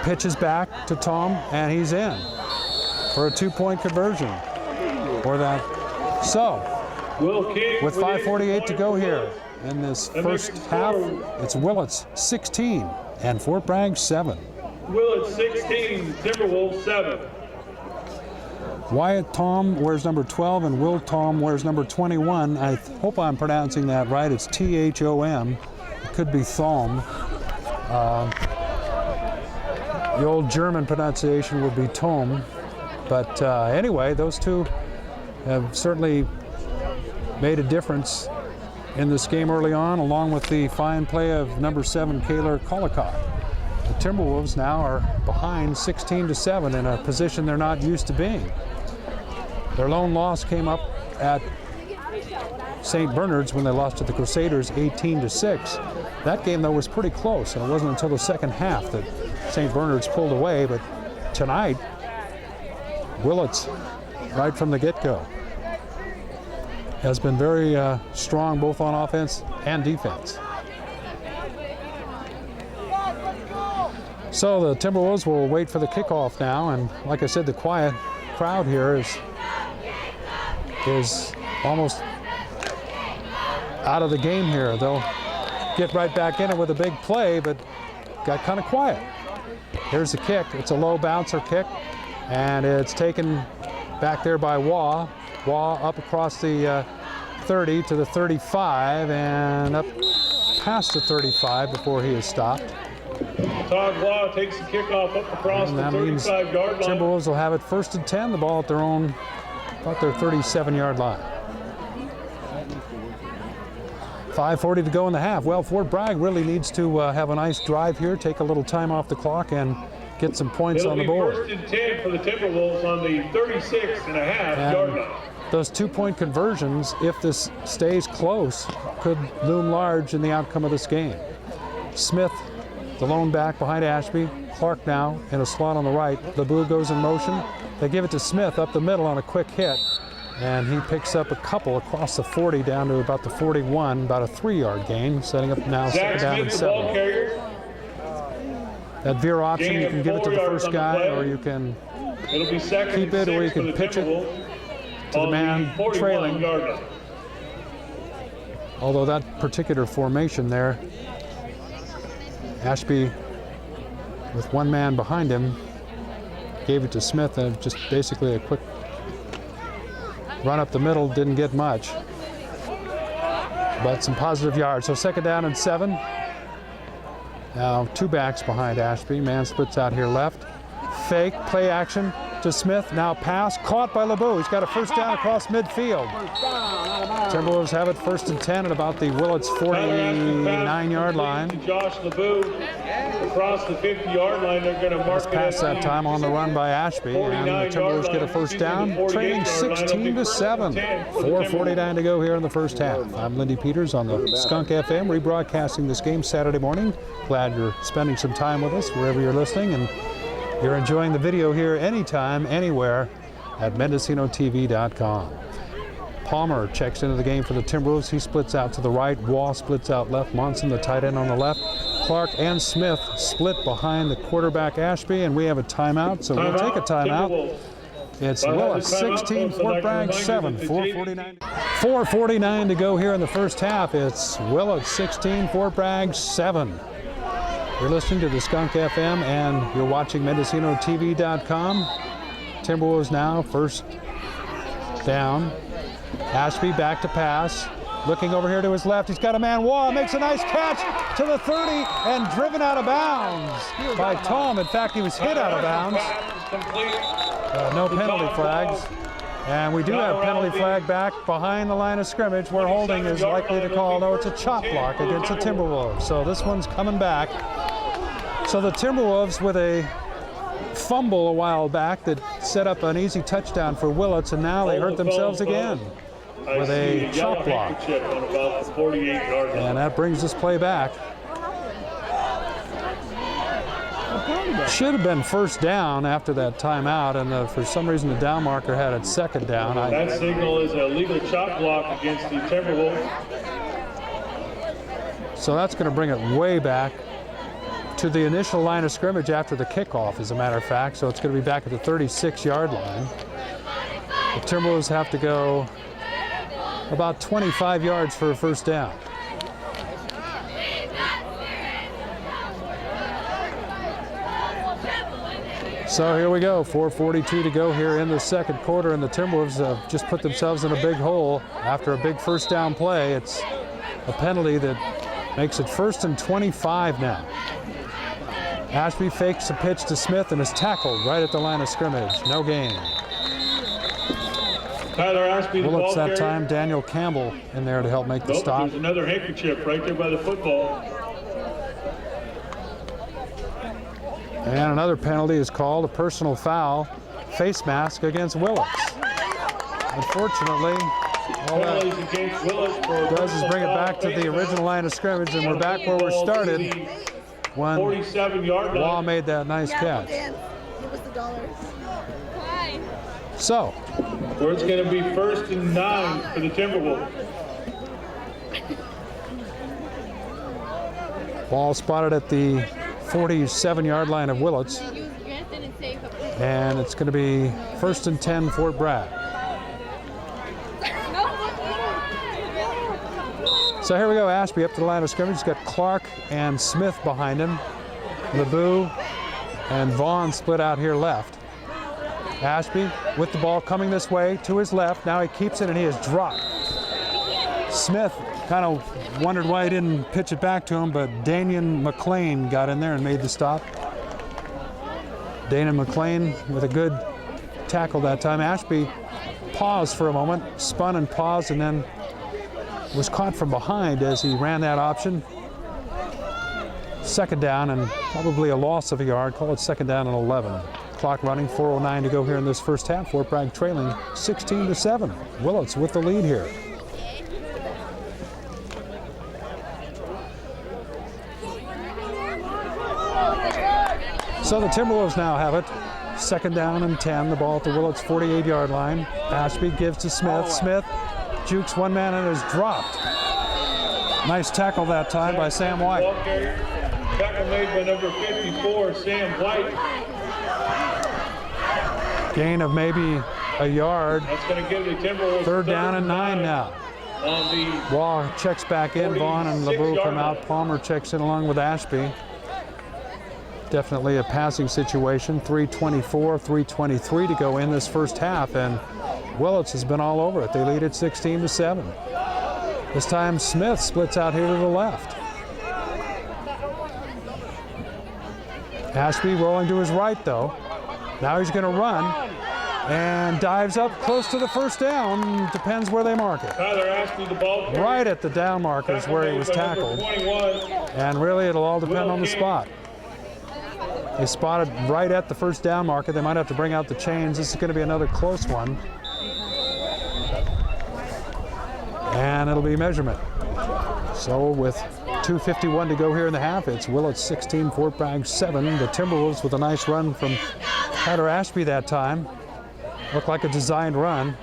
pitches back to Tom, and he's in for a 2-point conversion. For that. So, Will King with 5:48 to go here in this first half, it's Willits 16 and Fort Bragg 7. Willits 16, Timberwolves 7. Wyatt Tom wears number 12 and Will Tom wears number 21. I hope I'm pronouncing that right. It's Thom. It could be Thom. The old German pronunciation would be Tom. But anyway, those two have certainly made a difference in this game early on, along with the fine play of number 7, Kaylor Collicott. The Timberwolves now are behind 16-7 in a position they're not used to being. Their lone loss came up at St. Bernard's when they lost to the Crusaders 18-6. That game, though, was pretty close, and it wasn't until the second half that St. Bernard's pulled away. But tonight, Willits, right from the get-go, has been very strong both on offense and defense. So the Timberwolves will wait for the kickoff now, and like I said, the quiet crowd here is almost out of the game here. They'll get right back in it with a big play, but got kind of quiet. Here's the kick. It's a low bouncer kick, and it's taken back there by Waugh. Waugh up across the 30 to the 35 and up past the 35 before he is stopped. Todd Waugh takes the kickoff up across And the that means 35-yard line. Timberwolves will have it 1st and 10, the ball at their own, about their 37-yard line. 5:40 to go in the half. Well, Fort Bragg really needs to have a nice drive here, take a little time off the clock, and get some points It'll on the be board. 1st and 10 for the Timberwolves on the 36.5-yard line. Those 2-point conversions, if this stays close, could loom large in the outcome of this game. Smith, the lone back behind Ashby. Clark now in a slot on the right. LeBou goes in motion. They give it to Smith up the middle on a quick hit, and he picks up a couple across the 40 down to about the 41, about a 3-yard gain, setting up now Zach 2nd down and Smith, the ball 7. carrier. That veer option, Gain you of can give it to 4 the yards first on the guy, play. or you can It'll be 2nd keep and it, or you 6 for can the pitch it Timberwolves to the on man 41 trailing. yard line. Although that particular formation there, Ashby with one man behind him gave it to Smith, and just basically a quick Run up the middle, didn't get much. But some positive yards. So 2nd down and 7. Now 2 backs behind Ashby. Man splits out here left. Fake, play action to Smith. Now pass, caught by LeBeau. He's got a 1st down across midfield. Timberwolves have it 1st and 10 at about the Willits 49-yard line. Josh LeBeau across the 50-yard line. They're going to mark it Pass that time on the run by Ashby, and the Timberwolves get a 1st down, trailing 16-7. 4:49 to go here in the 1st half. I'm Lindy Peters on the Skunk FM, rebroadcasting this game Saturday morning. Glad you're spending some time with us wherever you're listening, and you're enjoying the video here anytime, anywhere at MendocinoTV.com. Palmer checks into the game for the Timberwolves. He splits out to the right. Wall splits out left. Monson, the tight end, on the left. Clark and Smith split behind the quarterback Ashby, and we have a timeout, so we'll take a timeout. It's Willits 16, Fort Bragg 7. 4:49 to go here in the 1st half. It's Willits 16, Fort Bragg 7. You're listening to the Skunk FM, and you're watching MendocinoTV.com. Timberwolves now 1st down. Ashby back to pass. Looking over here to his left. He's got a man. Wall makes a nice catch to the 30 and driven out of bounds by Tom. In fact, he was hit out of bounds. No penalty flags. And we do have penalty flag back behind the line of scrimmage where holding is likely to call. No, it's a chop block against the Timberwolves. So this one's coming back. So the Timberwolves with a fumble a while back that set up an easy touchdown for Willits, and now they hurt themselves again with a chop block. And that brings this play back. Should have been 1st down after that timeout, and for some reason the down marker had it 2nd down. That signal is a legal chop block against the Timberwolves. So that's going to bring it way back to the initial line of scrimmage after the kickoff, as a matter of fact. So it's going to be back at the 36-yard line. The Timberwolves have to go about 25 yards for a 1st down. So here we go, 4:42 to go here in the 2nd quarter, and the Timberwolves have just put themselves in a big hole after a big 1st down play. It's a penalty that makes it 1st and 25 now. Ashby fakes a pitch to Smith and is tackled right at the line of scrimmage. No gain. Tyler Ashby, the Willits ball that carrier. time. Daniel Campbell in there to help make the stop. There's another handkerchief right there by the football. And another penalty is called, a personal foul, face mask against Willits. Unfortunately, all that Penalties against Willits for does is bring it back to the original line of scrimmage, and we're back where we started when 47-yard line. Law made that nice catch. Give us the dollars. So, Where it's going to be 1st and 9 for the Timberwolves. ball spotted at the 47-yard line of Willits, and it's going to be 1st and 10 Fort Bragg. So here we go, Ashby up to the line of scrimmage. He's got Clark and Smith behind him. LeBeau and Vaughn split out here left. Ashby with the ball coming this way to his left. Now he keeps it and he is dropped. Smith kind of wondered why he didn't pitch it back to him, but Danian McLean got in there and made the stop. Dana McLean with a good tackle that time. Ashby paused for a moment, spun and paused, and then was caught from behind as he ran that option. 2nd down and probably a loss of a yard. Call it 2nd down and 11. Clock running, 4:09 to go here in this 1st half. Fort Bragg trailing 16-7. Willits with the lead here. So the Timberwolves now have it. 2nd down and 10. The ball at the Willits 48-yard line. Ashby gives to Smith. Smith jukes one man and is dropped. Nice tackle that time by Sam White. Tackle made by number 54, Sam White. Gain of maybe a yard. That's going to give the Timberwolves 3rd down and 9 now. On the Waugh checks back in. Vaughn and LeBeau come out. line. Palmer checks in along with Ashby. Definitely a passing situation. 3:24, 3:23 to go in this 1st half, and Willits has been all over it. They lead it 16-7. This time Smith splits out here to the left. Ashby rolling to his right though. Now he's going to run and dives up close to the first down. Depends where they mark it. Tyler Ashby, the ball carrier. Right at the down marker is where he was tackled. 21. And really it'll all depend on the spot. They spotted right at the first down marker. They might have to bring out the chains. This is going to be another close one. And it'll be measurement. So with 2:51 to go here in the half, it's Willits 16, Fort Bragg 7. The Timberwolves with a nice run from Tyler Ashby that time. Looked like a designed run.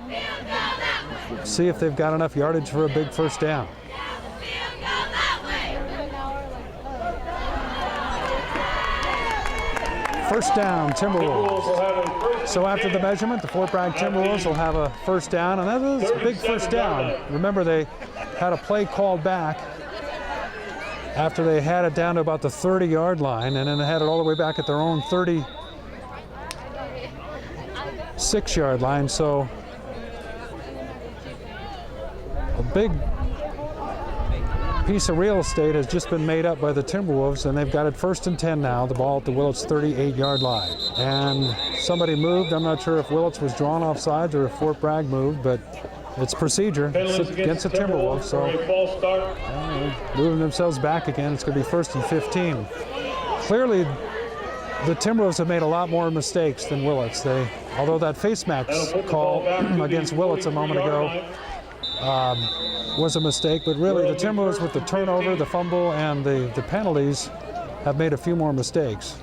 See if they've got enough yardage for a big first down. First down, Timberwolves. Will have a first So after the measurement, the Fort Bragg Timberwolves will have a first down, and that is a big first down. Remember, they had a play called back after they had it down to about the 30-yard line, and then they had it all the way back at their own 36-yard line. So a big piece of real estate has just been made up by the Timberwolves, and they've got it 1st and 10 now. The ball at the Willits 38-yard line. And somebody moved. I'm not sure if Willits was drawn off sides or if Fort Bragg moved, but it's procedure. It's against the Timberwolves, so moving themselves back again. It's going to be 1st and 15. Clearly, the Timberwolves have made a lot more mistakes than Willits. Although that face mask call against Willits a moment ago was a mistake, but really the Timberwolves with the turnover, the fumble, and the penalties have made a few more mistakes.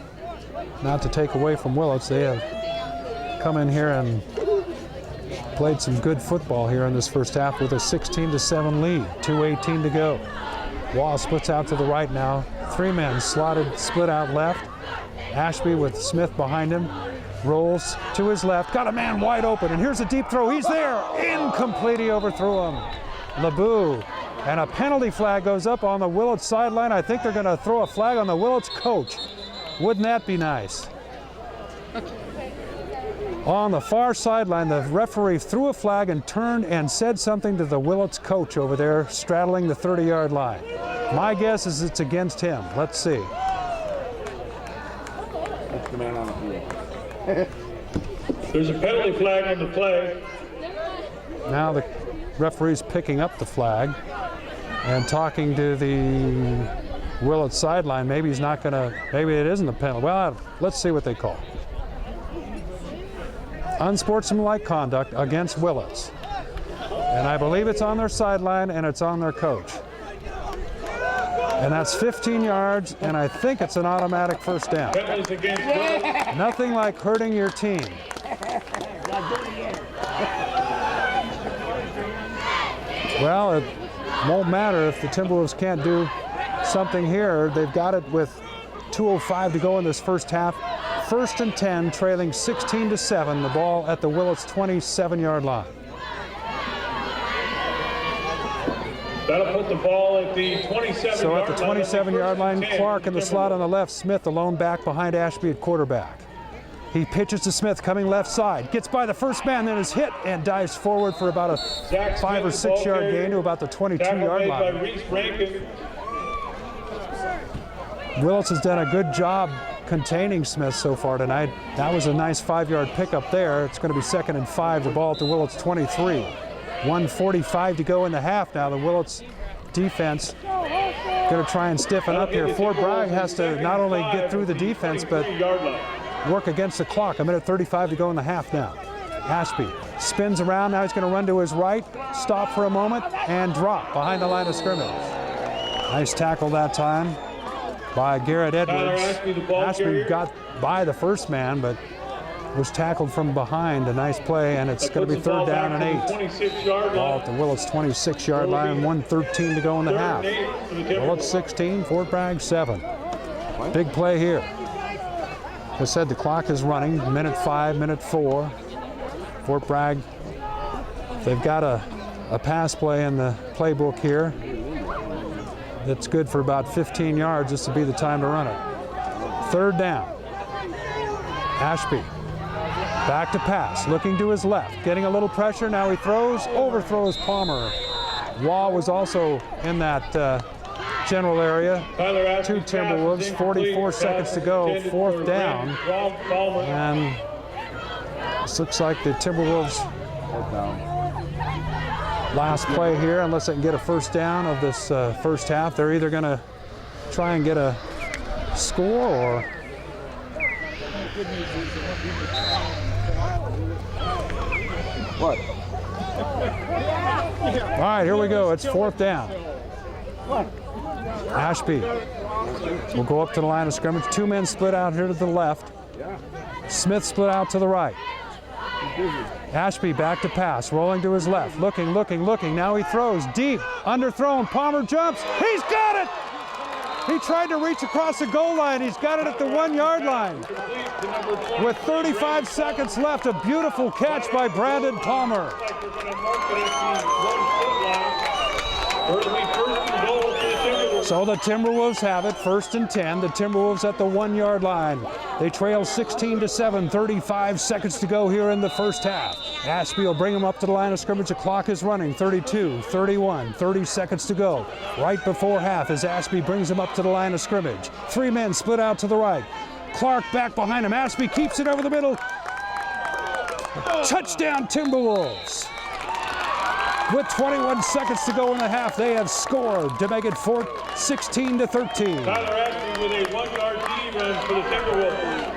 Not to take away from Willits, they have come in here and played some good football here in this first half with a 16-7 lead, 2:18 to go. Wall splits out to the right now. 3 men slotted, split out left. Ashby with Smith behind him. Rolls to his left, got a man wide open, and here's a deep throw. He's there, incomplete, he overthrew him. LeBou, and a penalty flag goes up on the Willits sideline. I think they're going to throw a flag on the Willits coach. Wouldn't that be nice? On the far sideline, the referee threw a flag and turned and said something to the Willits coach over there, straddling the 30-yard line. My guess is it's against him. Let's see. That's the man on the field. There's a penalty flag on the play. Now the referee's picking up the flag and talking to the Willits sideline. Maybe he's not going to, maybe it isn't a penalty. Well, let's see what they call. Unsportsmanlike conduct against Willits. And I believe it's on their sideline and it's on their coach. And that's 15 yards, and I think it's an automatic first down. Penalties against Willits. Nothing like hurting your team. Well, it won't matter if the Timberwolves can't do something here. They've got it with 2:05 to go in this first half. 1st and 10, trailing 16-7. The ball at the Willits 27-yard line. That'll put the ball at the 27-yard line. So at the 27-yard line, Clark in the slot on the left, Smith alone back behind Ashby at quarterback. He pitches to Smith coming left side, gets by the first man, then is hit and dives forward for about a 5 or 6 yard gain to about the 22-yard line. Willits has done a good job containing Smith so far tonight. That was a nice 5-yard pickup there. It's going to be 2nd and 5. The ball at the Willits 23. 1:45 to go in the half now. The Willits defense going to try and stiffen up here. Fort Bragg has to not only get through the defense, but work against the clock. 1:35 to go in the half now. Ashby spins around. Now he's going to run to his right, stop for a moment, and drop behind the line of scrimmage. Nice tackle that time by Garrett Edwards. Ashby got by the first man, but was tackled from behind. A nice play, and it's going to be 3rd down and 8. Ball at the Willits 26-yard line, 1:13 to go in the half. Willits 16, Fort Bragg 7. Big play here. As I said, the clock is running, minute 5, minute 4. Fort Bragg, they've got a pass play in the playbook here. That's good for about 15 yards. This will be the time to run it. 3rd down. Ashby Back to pass, looking to his left, getting a little pressure. Now he throws, overthrows Palmer. Waugh was also in that general area. Two Timberwolves, 44 seconds to go, 4th down. And this looks like the Timberwolves last play here, unless they can get a first down of this first half. They're either going to try and get a score or What? all right, here we go. It's 4th down. Ashby will go up to the line of scrimmage. 2 men split out here to the left. Smith split out to the right. Ashby back to pass, rolling to his left, looking. Now he throws deep, underthrown. Palmer jumps. He's got it! He tried to reach across the goal line. He's got it at the 1-yard line. With 35 seconds left, a beautiful catch by Brandon Palmer. So the Timberwolves have it, 1st and 10. The Timberwolves at the 1-yard line. They trail 16-7, 35 seconds to go here in the first half. Ashby will bring them up to the line of scrimmage. The clock is running, 32, 31, 30 seconds to go. Right before half as Ashby brings them up to the line of scrimmage. 3 men split out to the right. Clark back behind him. Ashby keeps it over the middle. Touchdown Timberwolves. With 21 seconds to go in the half, they have scored to make it 16-13. Tyler Ashby with a 1-yard TD run for the Timberwolves.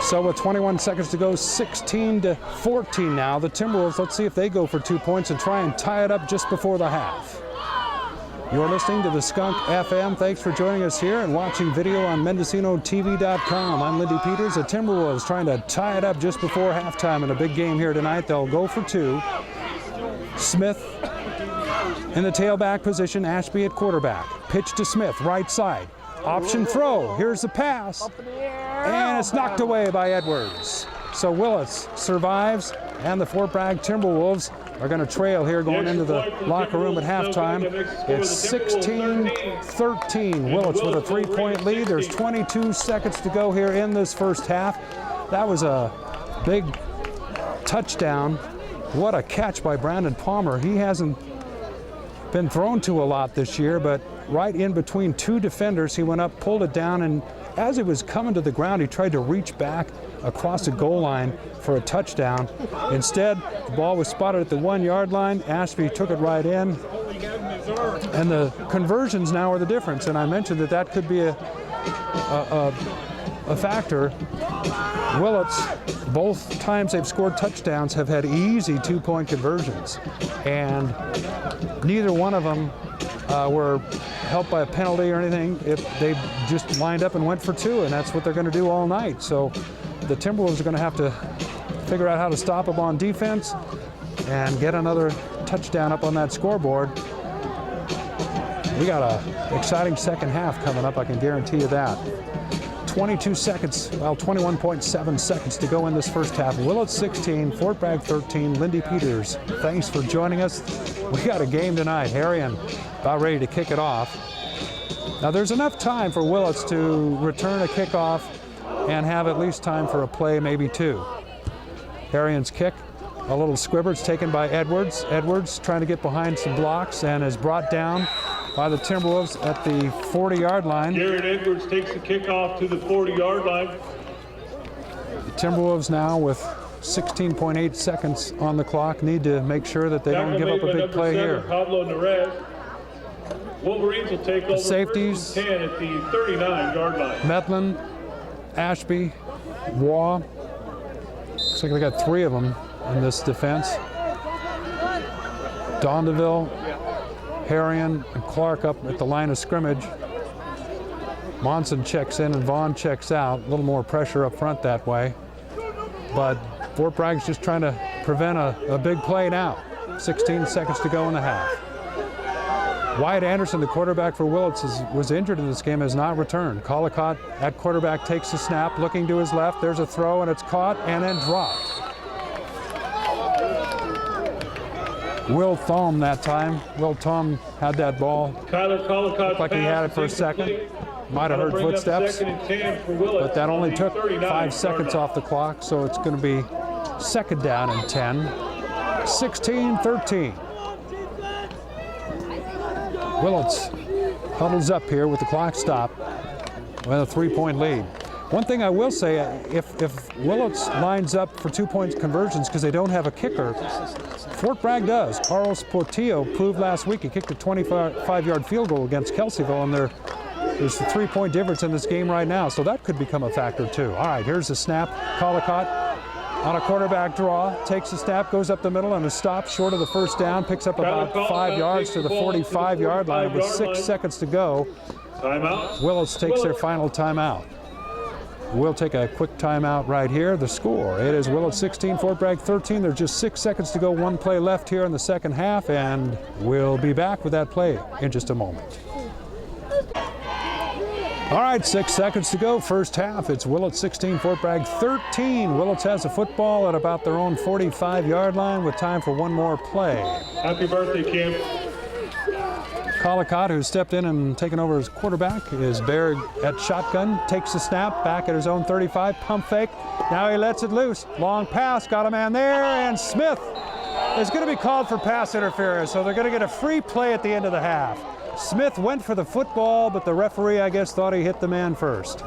So with 21 seconds to go, 16-14 now. The Timberwolves, let's see if they go for 2 points and try and tie it up just before the half. You're listening to the Skunk FM. Thanks for joining us here and watching video on MendocinoTV.com. I'm Lindy Peters. The Timberwolves trying to tie it up just before halftime in a big game here tonight. They'll go for 2. Smith in the tailback position, Ashby at quarterback. Pitch to Smith, right side. Option throw. Here's the pass. And it's knocked away by Edwards. So Willits survives, and the Fort Bragg Timberwolves are going to trail here going into the locker room at halftime. It's 16-13. Willits with a 3-point lead. There's 22 seconds to go here in this first half. That was a big touchdown. What a catch by Brandon Palmer. He hasn't been thrown to a lot this year, but right in between 2 defenders, he went up, pulled it down, and as he was coming to the ground, he tried to reach back across the goal line for a touchdown. Instead, the ball was spotted at the 1-yard line. Ashby took it right in, and the conversions now are the difference. And I mentioned that could be a factor. Willits, both times they've scored touchdowns, have had easy 2-point conversions, and neither one of them were helped by a penalty or anything. They just lined up and went for 2, and that's what they're going to do all night. So the Timberwolves are going to have to figure out how to stop them on defense and get another touchdown up on that scoreboard. We got an exciting second half coming up, I can guarantee you that. 22 seconds, well, 21.7 seconds to go in this first half. Willits 16, Fort Bragg 13. Lindy Peters, thanks for joining us. We got a game tonight. Harrion about ready to kick it off. Now there's enough time for Willits to return a kickoff and have at least time for a play, maybe 2. Harrion's kick, a little squibber. It's taken by Edwards. Edwards trying to get behind some blocks and is brought down by the Timberwolves at the 40-yard line. Garrett Edwards takes the kickoff to the 40-yard line. The Timberwolves now with 16.8 seconds on the clock need to make sure that they don't give up a big play here. Pablo Nerez. Wolverines will take over safeties, 10 at the 39-yard line. Medlin, Ashby, Waugh. Looks like they got 3 of them in this defense. Dondeville, Harrion, and Clark up at the line of scrimmage. Monson checks in and Vaughn checks out. A little more pressure up front that way. But Fort Bragg's just trying to prevent a big play now. 16 seconds to go in the half. Wyatt Anderson, the quarterback for Willits, was injured in this game, has not returned. Collicott at quarterback takes the snap, looking to his left. There's a throw, and it's caught and then dropped. Will Thom that time. Will Thom had that ball. Tyler Collicott looked like he had it for a second. Might have heard Bring up footsteps, 2nd and 10 for Willits but that only on the took 39 5 seconds yard off the clock, so it's going to be 2nd down and 10. 16-13. Willits huddles up here with the clock stopped with a 3-point lead. One thing I will say, if Willits lines up for 2-point conversions because they don't have a kicker, Fort Bragg does. Carlos Portillo proved last week he kicked a 25-yard field goal against Kelseyville, and there's a 3-point difference in this game right now, so that could become a factor too. All right, here's the snap. Collicott on a quarterback draw, takes the snap, goes up the middle, and is stopped short of the first down, picks up about 5 yards to the 45-yard line with 6 seconds to go. Timeout. Willits takes their final timeout. We'll take a quick timeout right here. The score, it is Willits 16, Fort Bragg 13. There's just 6 seconds to go, 1 play left here in the second half, and we'll be back with that play in just a moment. All right, 6 seconds to go, first half. It's Willits 16, Fort Bragg 13. Willits has a football at about their own 45-yard line with time for one more play. Happy birthday, Kim. Collicott, who stepped in and taken over as quarterback, is Berg at shotgun, takes the snap, back at his own 35, pump fake. Now he lets it loose. Long pass, got a man there, and Smith is going to be called for pass interference, so they're going to get a free play at the end of the half. Smith went for the football, but the referee, I guess, thought he hit the man first.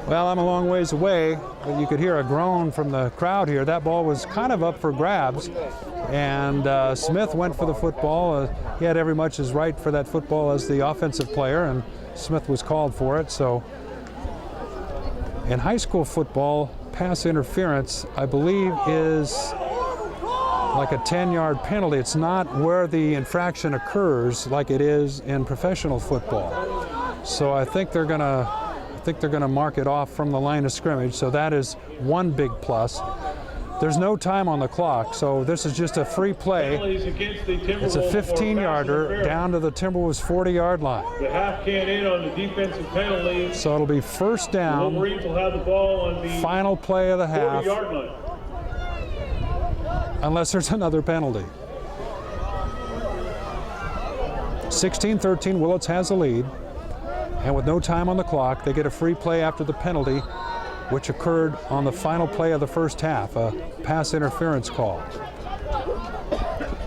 Well, I'm a long ways away, but you could hear a groan from the crowd here. That ball was kind of up for grabs, and Smith went for the football. He had every much as right for that football as the offensive player, and Smith was called for it. So in high school football, pass interference, I believe, is like a 10-yard penalty. It's not where the infraction occurs like it is in professional football. So I think they're gonna mark it off from the line of scrimmage. So that is one big plus. There's no time on the clock, so this is just a free play. It's a 15-yarder down to the Timberwolves 40-yard line. The half can't in on the defensive penalty. So it'll be first down. Wolverines will have the ball on the final play of the half. 40-yard line. Unless there's another penalty. 16-13, Willits has the lead. And with no time on the clock, they get a free play after the penalty, which occurred on the final play of the first half, a pass interference call.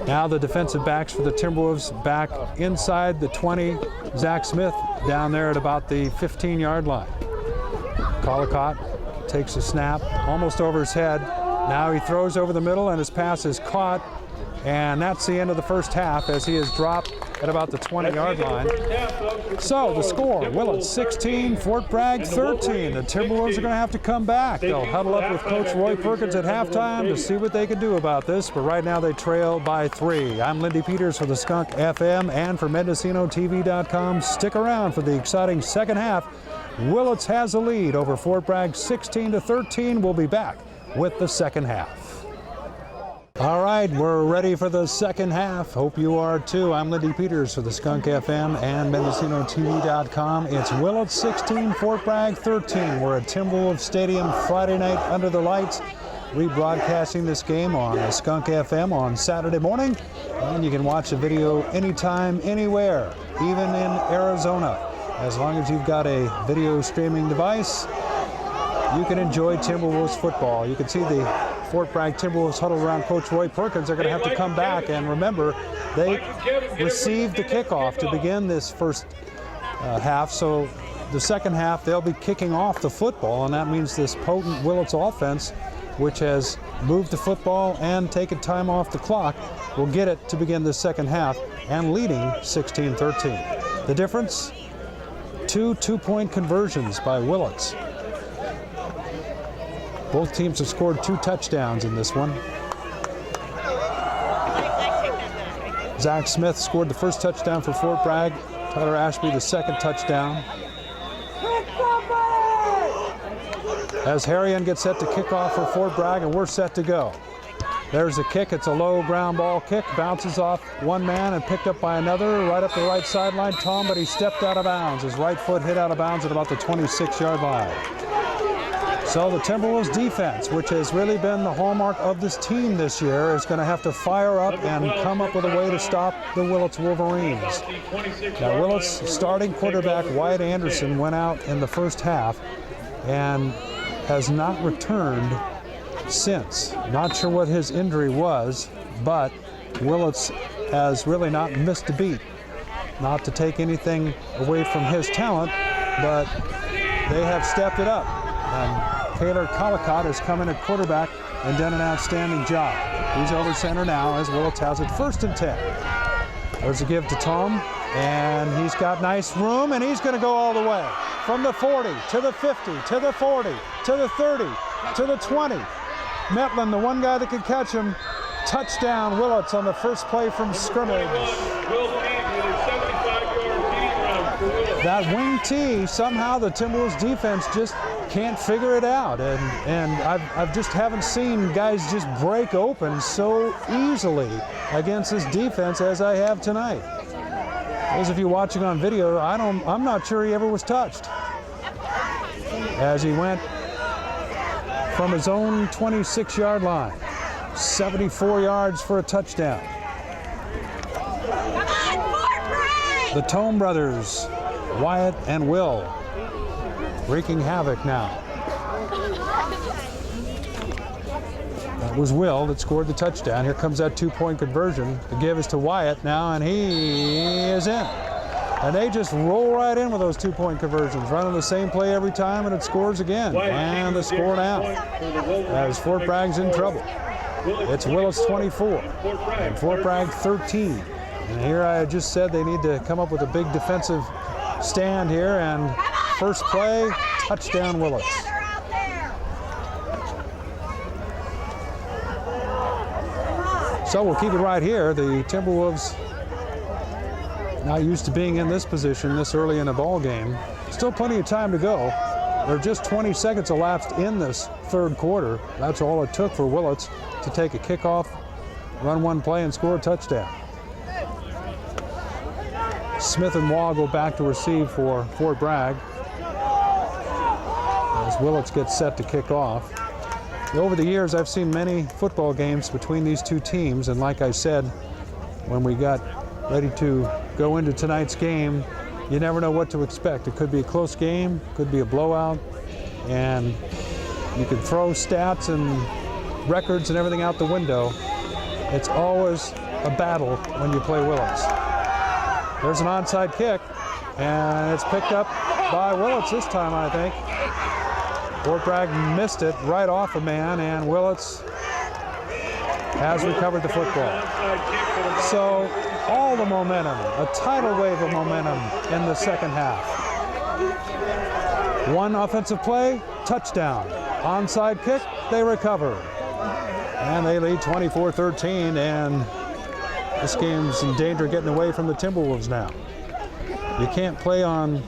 Now the defensive backs for the Timberwolves back inside the 20. Zach Smith down there at about the 15-yard line. Collicott takes a snap, almost over his head. Now he throws over the middle, and his pass is caught. And that's the end of the first half as he is dropped at about the 20-yard line. So the score, Willits 16, Fort Bragg 13. The Timberwolves are going to have to come back. They'll huddle up with Coach Roy Perkins at halftime to see what they can do about this, but right now they trail by 3. I'm Lindy Peters for the Skunk FM and for MendocinoTV.com. Stick around for the exciting second half. Willits has a lead over Fort Bragg 16-13. We'll be back with the second half. All right, we're ready for the second half. Hope you are too. I'm Lindy Peters for the Skunk FM and MendocinoTV.com. It's Willits 16, Fort Bragg 13. We're at Timberwolves Stadium Friday night under the lights. Rebroadcasting this game on the Skunk FM on Saturday morning. And you can watch the video anytime, anywhere, even in Arizona. As long as you've got a video streaming device, you can enjoy Timberwolves football. You can see the Fort Bragg Timberwolves huddle around Coach Roy Perkins. They're going to have to come back, and remember, they received the kickoff to begin this first half, so the second half they'll be kicking off the football, and that means this potent Willits offense, which has moved the football and taken time off the clock, will get it to begin the second half and leading 16-13. The difference? 2 two-point conversions by Willits. Both teams have scored 2 touchdowns in this one. Zach Smith scored the first touchdown for Fort Bragg. Tyler Ashby the second touchdown. As Harrion gets set to kick off for Fort Bragg, and we're set to go. There's a kick. It's a low ground ball kick. Bounces off one man and picked up by another right up the right sideline. But he stepped out of bounds. His right foot hit out of bounds at about the 26-yard line. So the Timberwolves defense, which has really been the hallmark of this team this year, is going to have to fire up and come up with a way to stop the Willits Wolverines. Now, Willits' starting quarterback, Wyatt Anderson, went out in the first half and has not returned since. Not sure what his injury was, but Willits has really not missed a beat. Not to take anything away from his talent, but they have stepped it up. And Taylor Collicott has come in at quarterback and done an outstanding job. He's over center now as Willits has it 1st and 10. There's a give to Tom, and he's got nice room, and he's going to go all the way. From the 40 to the 50 to the 40 to the 30 to the 20. Metlin, the one guy that could catch him. Touchdown, Willits on the first play from scrimmage. That wing tee, somehow the Timberwolves defense just can't figure it out. And I've just haven't seen guys just break open so easily against this defense as I have tonight. Those of you watching on video, I'm not sure he ever was touched. As he went from his own 26-yard line. 74 yards for a touchdown. The Tome brothers, Wyatt and Will, wreaking havoc now. That was Will that scored the touchdown. Here comes that 2-point conversion. The give is to Wyatt now, and he is in. And they just roll right in with those 2-point conversions, running the same play every time, and it scores again. And the score now, as Fort Bragg's in trouble. It's Willits 24 and Fort Bragg 13. And here I just said they need to come up with a big defensive stand here, and first play, touchdown Willits. So we'll keep it right here. The Timberwolves, not used to being in this position this early in a ball game. Still plenty of time to go. There are just 20 seconds elapsed in this third quarter. That's all it took for Willits to take a kickoff, run one play, and score a touchdown. Smith and Waugh go back to receive for Fort Bragg as Willits gets set to kick off. Over the years, I've seen many football games between these two teams, and like I said, when we got ready to go into tonight's game, you never know what to expect. It could be a close game, could be a blowout, and you could throw stats and records and everything out the window. It's always a battle when you play Willits. There's an onside kick, and it's picked up by Willits this time, I think. Fort Bragg missed it right off a man, and Willits has recovered the football. So all the momentum, a tidal wave of momentum in the second half. One offensive play, touchdown. Onside kick, they recover. And they lead 24-13, and this game's in danger of getting away from the Timberwolves now. You can't play on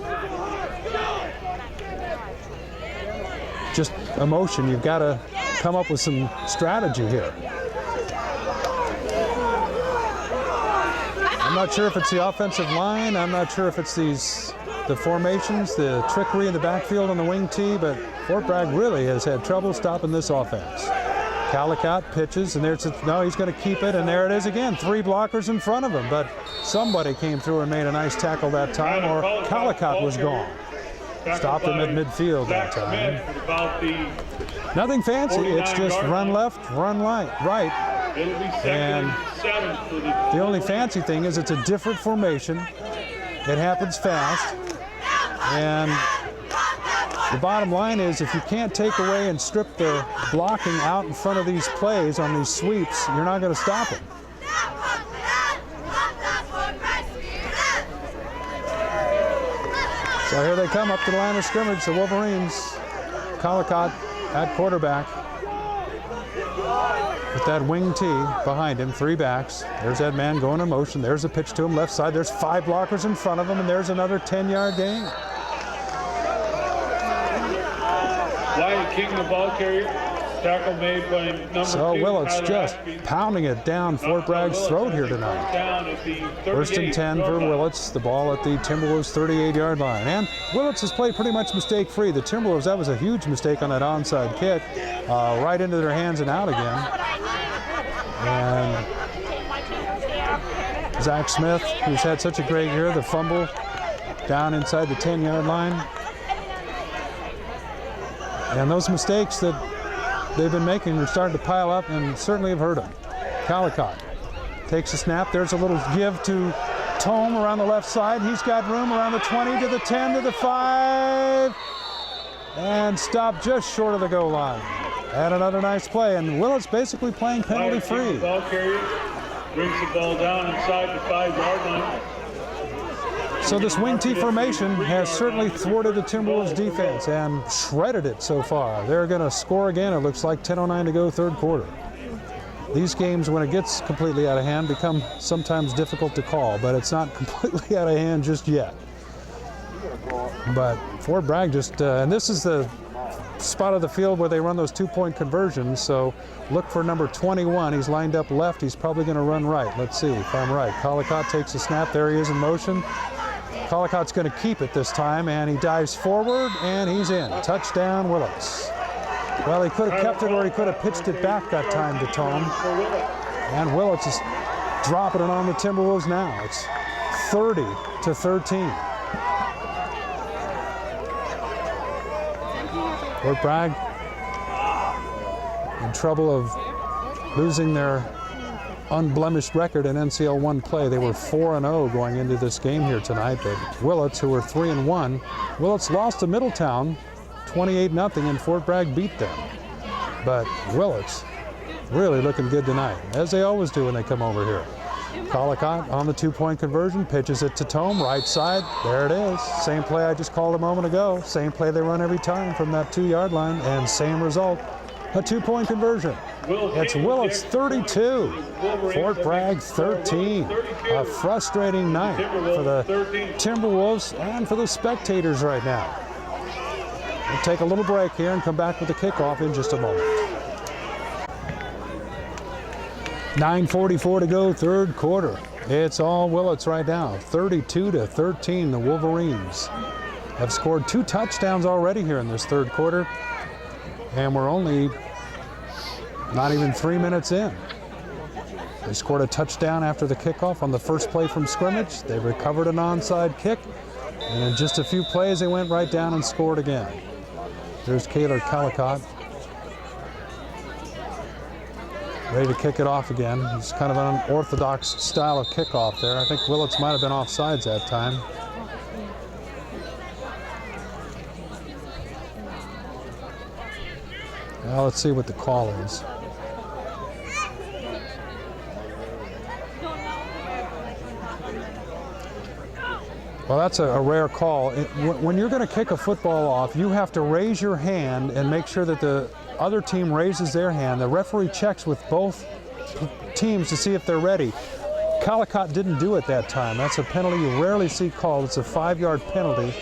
just emotion. You've got to come up with some strategy here. I'm not sure if it's the offensive line. I'm not sure if it's the formations, the trickery in the backfield on the wing tee, but Fort Bragg really has had trouble stopping this offense. Collicott pitches, and no, he's going to keep it, and there it is again. 3 blockers in front of him, but somebody came through and made a nice tackle that time, or Collicott was gone. Stopped him at midfield that time. Nothing fancy, it's just run left, run right. And the only fancy thing is it's a different formation. It happens fast, and the bottom line is if you can't take away and strip the blocking out in front of these plays on these sweeps, you're not going to stop them. So here they come up to the line of scrimmage, the Wolverines. Collicott at quarterback with that wing tee behind him, 3 backs. There's that man going in motion. There's a pitch to him left side. There's 5 blockers in front of him, and there's another 10-yard gain. Wyatt King, the ball carrier. Tackle made by number So 2, Willits Tyler just Ashby. pounding it down Fort Bragg's throat here tonight. Down at the 38 First and 10 for Willits. The ball at the Timberwolves 38-yard line. And Willits has played pretty much mistake-free. The Timberwolves, that was a huge mistake on that onside kick. Right into their hands and out again. And Zach Smith, who's had such a great year, the fumble down inside the 10-yard line. And those mistakes that they've been making are starting to pile up and certainly have hurt them. Calicott takes a snap. There's a little give to Tome around the left side. He's got room around the 20 to the 10 to the 5. And stopped just short of the goal line. And another nice play. And Willits basically playing penalty free. Ball carrier brings the ball down inside the 5-yard line. So this wing T formation has certainly thwarted the Timberwolves defense and shredded it so far. They're going to score again. It looks like 10:09 to go, third quarter. These games, when it gets completely out of hand, become sometimes difficult to call, but it's not completely out of hand just yet. But Fort Bragg just, and this is the spot of the field where they run those 2-point conversions, so look for number 21. He's lined up left. He's probably going to run right. Let's see if I'm right. Calicott takes a snap. There he is in motion. Calicott's going to keep it this time, and he dives forward, and he's in. Touchdown, Willits. Well, he could have kept it or he could have pitched it back that time to Tome. And Willits is dropping it on the Timberwolves now. It's 30-13. Fort Bragg in trouble of losing their unblemished record in NCL1 play. They were 4-0 going into this game here tonight, but Willits, who were 3-1, Willits lost to Middletown 28-0, and Fort Bragg beat them. But Willits really looking good tonight, as they always do when they come over here. Calicott on the 2-point conversion, pitches it to Tome, right side. There it is. Same play I just called a moment ago. Same play they run every time from that 2-yard line, and same result, a 2-point conversion. It's Willits 32, Fort Bragg 13. A frustrating night for the Timberwolves and for the spectators right now. We'll take a little break here and come back with the kickoff in just a moment. 9:44 to go, third quarter. It's all Willits right now, 32-13. The Wolverines have scored 2 touchdowns already here in this third quarter, and we're only not even 3 minutes in. They scored a touchdown after the kickoff on the first play from scrimmage. They recovered an onside kick, and in just a few plays, they went right down and scored again. There's Kaylor Calicott, ready to kick it off again. It's kind of an unorthodox style of kickoff there. I think Willits might have been offsides that time. Now let's see what the call is. Well, that's a rare call. When you're going to kick a football off, you have to raise your hand and make sure that the other team raises their hand. The referee checks with both teams to see if they're ready. Calicott didn't do it that time. That's a penalty you rarely see called. It's a 5-yard penalty,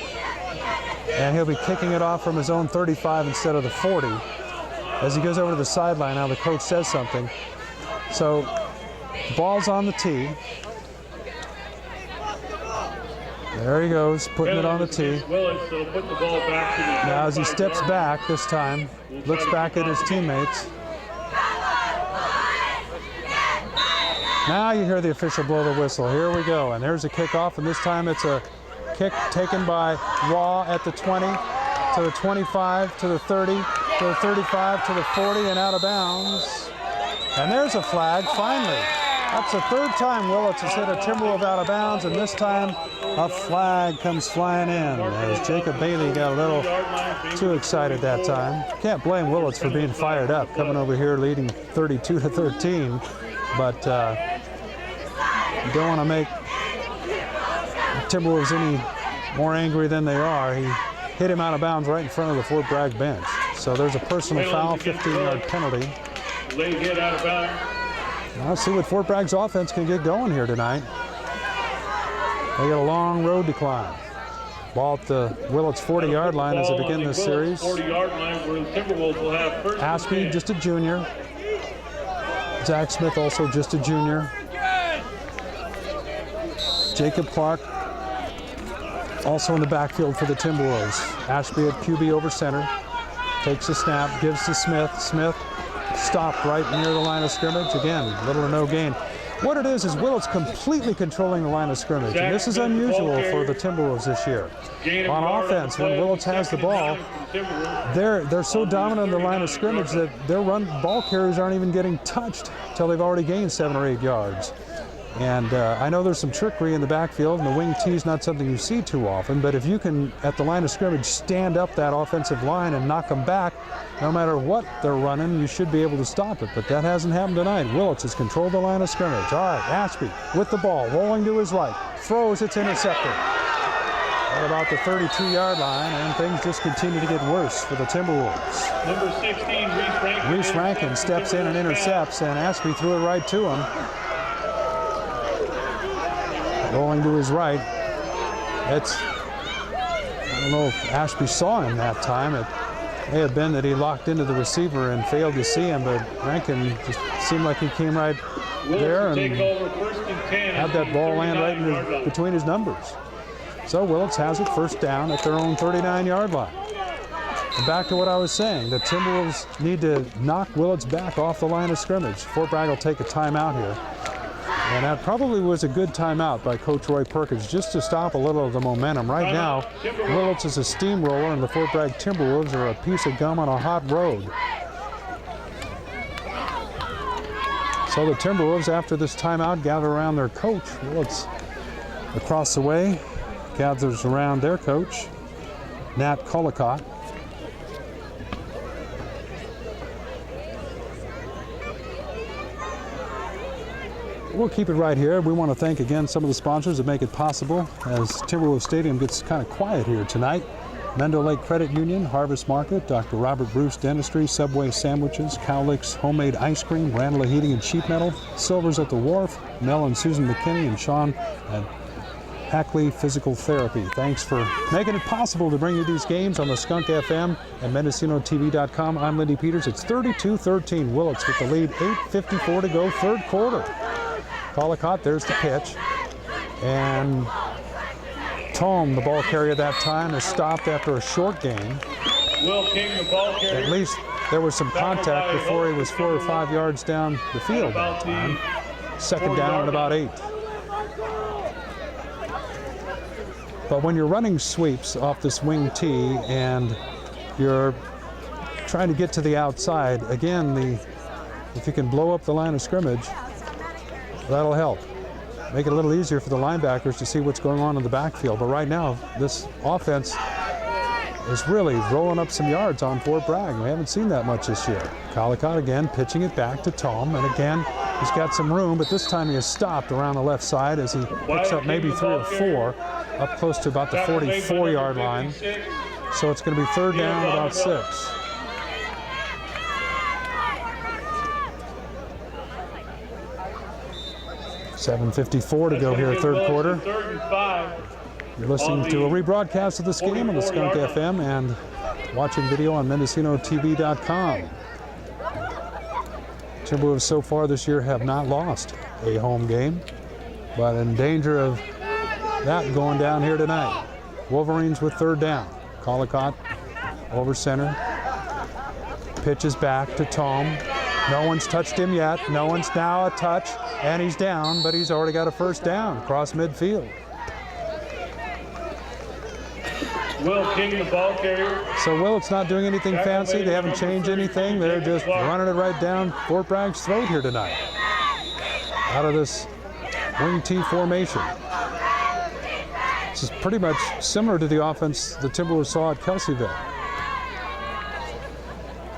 and he'll be kicking it off from his own 35 instead of the 40. As he goes over to the sideline, now the coach says something. So, ball's on the tee. There he goes, putting it on the tee. Now as he steps back this time, looks back at his teammates. Now you hear the official blow the whistle. Here we go, and there's a kickoff, and this time it's a kick taken by Raw at the 20, to the 25, to the 30, to the 35, to the 40, and out of bounds. And there's a flag, finally. That's the third time Willits has hit a Timberwolf out of bounds, and this time a flag comes flying in as Jacob Bailey got a little too excited that time. Can't blame Willits for being fired up, coming over here leading 32-13, but you don't want to make Timberwolves any more angry than they are. He hit him out of bounds right in front of the Fort Bragg bench. So there's a personal foul, 15-yard penalty. Late hit out of bounds. Now let's see what Fort Bragg's offense can get going here tonight. They got a long road to climb. Ball at the Willits 40-yard line as they begin this series. 40-yard line where the Timberwolves will have first. Ashby, just a junior. Zach Smith, also just a junior. Jacob Clark, also in the backfield for the Timberwolves. Ashby at QB over center. Takes a snap, gives to Smith. Smith stopped right near the line of scrimmage. Again, little or no gain. What it is Willits completely controlling the line of scrimmage, and this is unusual for the Timberwolves this year. On offense, when Willits has the ball, they're so dominant on the line of scrimmage that their ball carriers aren't even getting touched until they've already gained 7 or 8 yards. And I know there's some trickery in the backfield, and the wing tee is not something you see too often, but if you can, at the line of scrimmage, stand up that offensive line and knock them back, no matter what they're running, you should be able to stop it. But that hasn't happened tonight. Willits has controlled the line of scrimmage. All right, Ashby with the ball, rolling to his right. Throws, it's intercepted. At about the 32-yard line, and things just continue to get worse for the Timberwolves. Number 16, Reese Rankin. Reese Rankin steps in and intercepts, and Ashby threw it right to him. Rolling to his right. I don't know if Ashby saw him that time. It may have been that he locked into the receiver and failed to see him, but Rankin just seemed like he came right there and had that ball land right between his numbers. So Willits has it first down at their own 39-yard line. And back to what I was saying, the Timberwolves need to knock Willits back off the line of scrimmage. Fort Bragg will take a timeout here. And that probably was a good timeout by Coach Roy Perkins, just to stop a little of the momentum. Right now, Willits is a steamroller, and the Fort Bragg Timberwolves are a piece of gum on a hot road. So the Timberwolves, after this timeout, gather around their coach. Willits across the way gathers around their coach, Nat Collicott. We'll keep it right here. We want to thank again some of the sponsors that make it possible as Timberwolves Stadium gets kind of quiet here tonight. Mendo Lake Credit Union, Harvest Market, Dr. Robert Bruce Dentistry, Subway Sandwiches, Cowlicks Homemade Ice Cream, Randall Heating and Sheet Metal, Silver's at the Wharf, Mel and Susan McKinney, and Sean at Hackley Physical Therapy. Thanks for making it possible to bring you these games on the Skunk FM and MendocinoTV.com. I'm Lindy Peters. It's 32-13. Willits with the lead, 8:54 to go, third quarter. Collicott, there's the pitch. And Tom, the ball carrier that time, is stopped after a short gain. Will King, the ball carrier. At least there was some contact before he was 4 or 5 yards down the field that time. Second down and about 8. But when you're running sweeps off this wing tee and you're trying to get to the outside, again, if you can blow up the line of scrimmage, that'll help. Make it a little easier for the linebackers to see what's going on in the backfield. But right now, this offense is really rolling up some yards on Fort Bragg. We haven't seen that much this year. Collicott again pitching it back to Tom, and again, he's got some room, but this time he is stopped around the left side as he picks up maybe 3 or 4, up close to about the 44-yard line. So it's going to be third down, about 6. $7:54 to go here, third quarter. You're listening to a rebroadcast of this game on the Skunk FM and watching video on MendocinoTV.com. Timberwolves so far this year have not lost a home game, but in danger of that going down here tonight. Wolverines with third down. Collicott over center. Pitches back to Tom. No one's touched him yet. No one's now a touch. And he's down, but he's already got a first down across midfield. Will King, the ball carrier. So Willits not doing anything fancy. They haven't changed anything. They're just running it right down Fort Bragg's throat here tonight. Out of this wing tee formation. This is pretty much similar to the offense the Timberwolves saw at Kelseyville.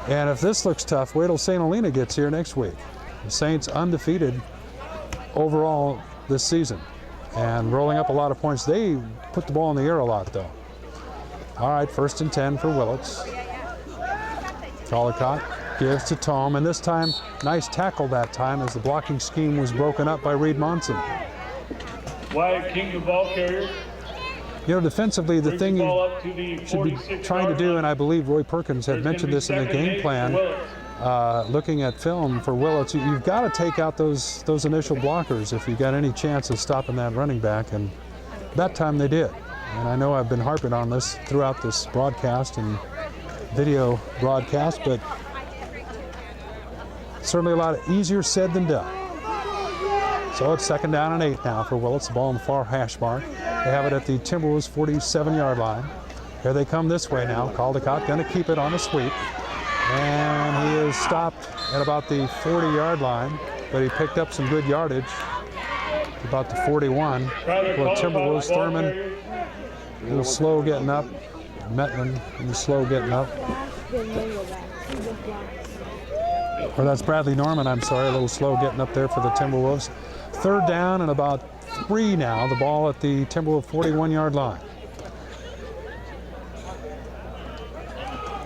And if this looks tough, wait till St. Helena gets here next week. The Saints undefeated overall this season and rolling up a lot of points. They put the ball in the air a lot, though. All right, 1st and 10 for Willits. Collicott gives to Tom, and this time, nice tackle that time as the blocking scheme was broken up by Reed Monson. Wyatt King, the ball carrier. You know, defensively, the Brings thing the ball you up to the should be 46 trying to yard do, line. and I believe Roy Perkins had There's mentioned gonna be this in the second game and 8 plan, for Willits. looking at film for Willits, you've got to take out those initial blockers if you've got any chance of stopping that running back, and that time they did. And I know I've been harping on this throughout this broadcast and video broadcast, but certainly a lot easier said than done. So it's 2nd down and 8 now for Willits. The ball in the far hash mark. They have it at the Timberwolves 47-yard line. Here they come this way now. Caldecott going to keep it on a sweep. And he is stopped at about the 40-yard line, but he picked up some good yardage about the 41. Well, Timberwolves, Thurman, a little slow getting up. Metman, a little slow getting up. Or that's Bradley Norman, I'm sorry, a little slow getting up there for the Timberwolves. 3rd down and about 3 now. The ball at the Timberwolves 41-yard line.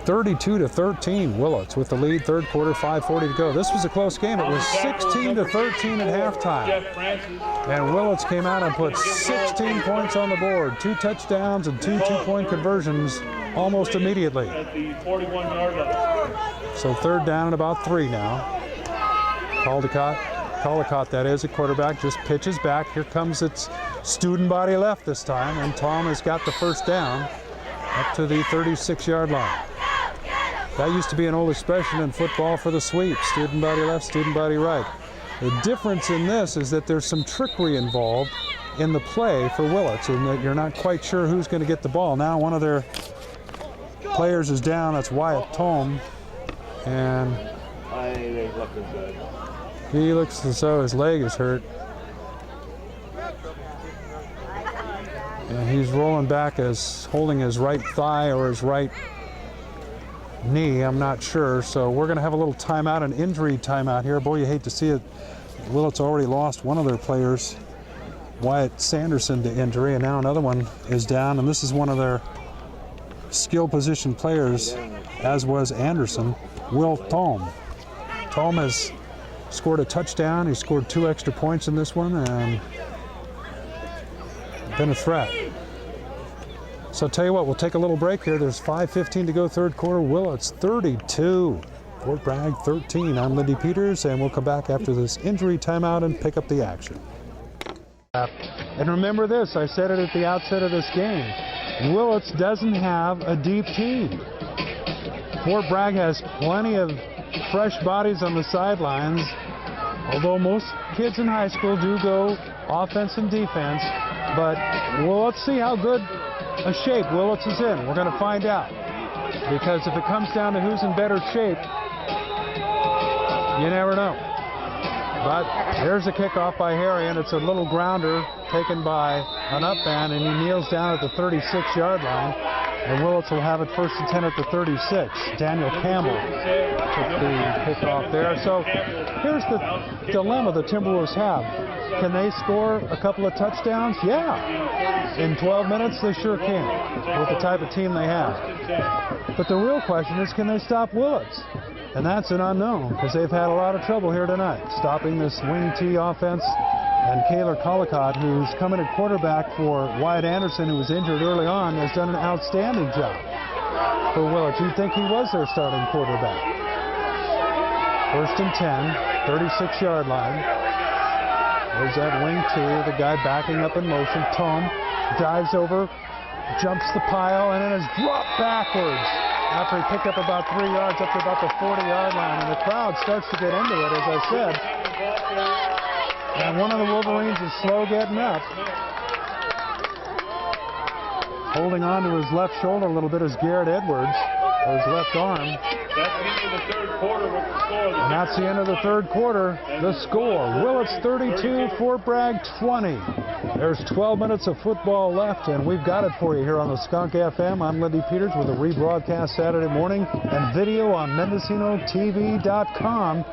32-13, Willits with the lead. 3rd quarter, 5:40 to go. This was a close game. It was 16-13 at halftime. Jeff Francis. And Willits came out and put 16 points on the board. 2 touchdowns and 2 two-point conversions almost immediately. At the 41-yard line. So 3rd down and about 3 now. Caldecott, that is, at quarterback, just pitches back. Here comes its student body left this time, and Tom has got the 1st down up to the 36-yard line. That used to be an old expression in football for the sweep: student body left, student body right. The difference in this is that there's some trickery involved in the play for Willits, and that you're not quite sure who's going to get the ball. Now one of their players is down. That's Wyatt Tome, and he looks as though his leg is hurt. And he's rolling back as holding his right thigh or his right knee, I'm not sure. So we're going to have a little timeout, an injury timeout here. Boy, you hate to see it. Willits already lost one of their players, Wyatt Sanderson, to injury, and now another one is down, and this is one of their skill position players, as was Anderson, Will Thome. Thome has scored a touchdown. He scored 2 extra points in this one and been a threat. So I'll tell you what, we'll take a little break here. There's 5:15 to go, 3rd quarter. Willits 32, Fort Bragg 13. I'm Lindy Peters, and we'll come back after this injury timeout and pick up the action. And remember this, I said it at the outset of this game. Willits doesn't have a deep team. Fort Bragg has plenty of fresh bodies on the sidelines, although most kids in high school do go offense and defense. But well, let's see how good a shape Willits is in. We're going to find out. Because if it comes down to who's in better shape, you never know. But here's a kickoff by Harry, and it's a little grounder taken by an up man, and he kneels down at the 36-yard line. And Willits will have it 1st and 10 at the 36. Daniel Campbell took the kickoff there. So here's the dilemma the Timberwolves have. Can they score a couple of touchdowns? Yeah. In 12 minutes, they sure can, with the type of team they have. But the real question is, can they stop Willits? And that's an unknown, because they've had a lot of trouble here tonight, stopping this wing T offense. And Kaylor Caldecott, who's coming at quarterback for Wyatt Anderson, who was injured early on, has done an outstanding job for Willits. You'd think he was their starting quarterback. 1st and 10, 36-yard line. There's that wing T, the guy backing up in motion. Tom dives over, jumps the pile, and then is dropped backwards after he picked up about 3 yards up to about the 40-yard line. And the crowd starts to get into it, as I said. And one of the Wolverines is slow getting up. Holding on to his left shoulder a little bit is Garrett Edwards, or his left arm. That's the end of the 3rd quarter with the score. And that's the end of the 3rd quarter. The score, Willits 32, Fort Bragg 20. There's 12 minutes of football left, and we've got it for you here on the Skunk FM. I'm Lindy Peters with a rebroadcast Saturday morning and video on MendocinoTV.com.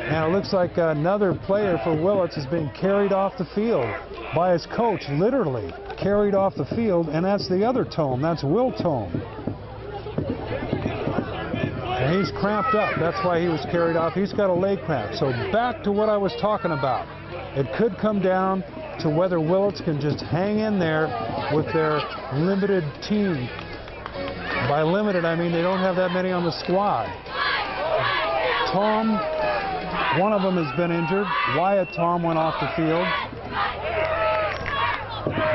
And it looks like another player for Willits is being carried off the field by his coach, literally carried off the field, and that's the other Tome. That's Will Tome. And he's cramped up. That's why he was carried off. He's got a leg cramp. So back to what I was talking about. It could come down to whether Willits can just hang in there with their limited team. By limited, I mean they don't have that many on the squad. Tom, one of them has been injured. Wyatt Tom went off the field.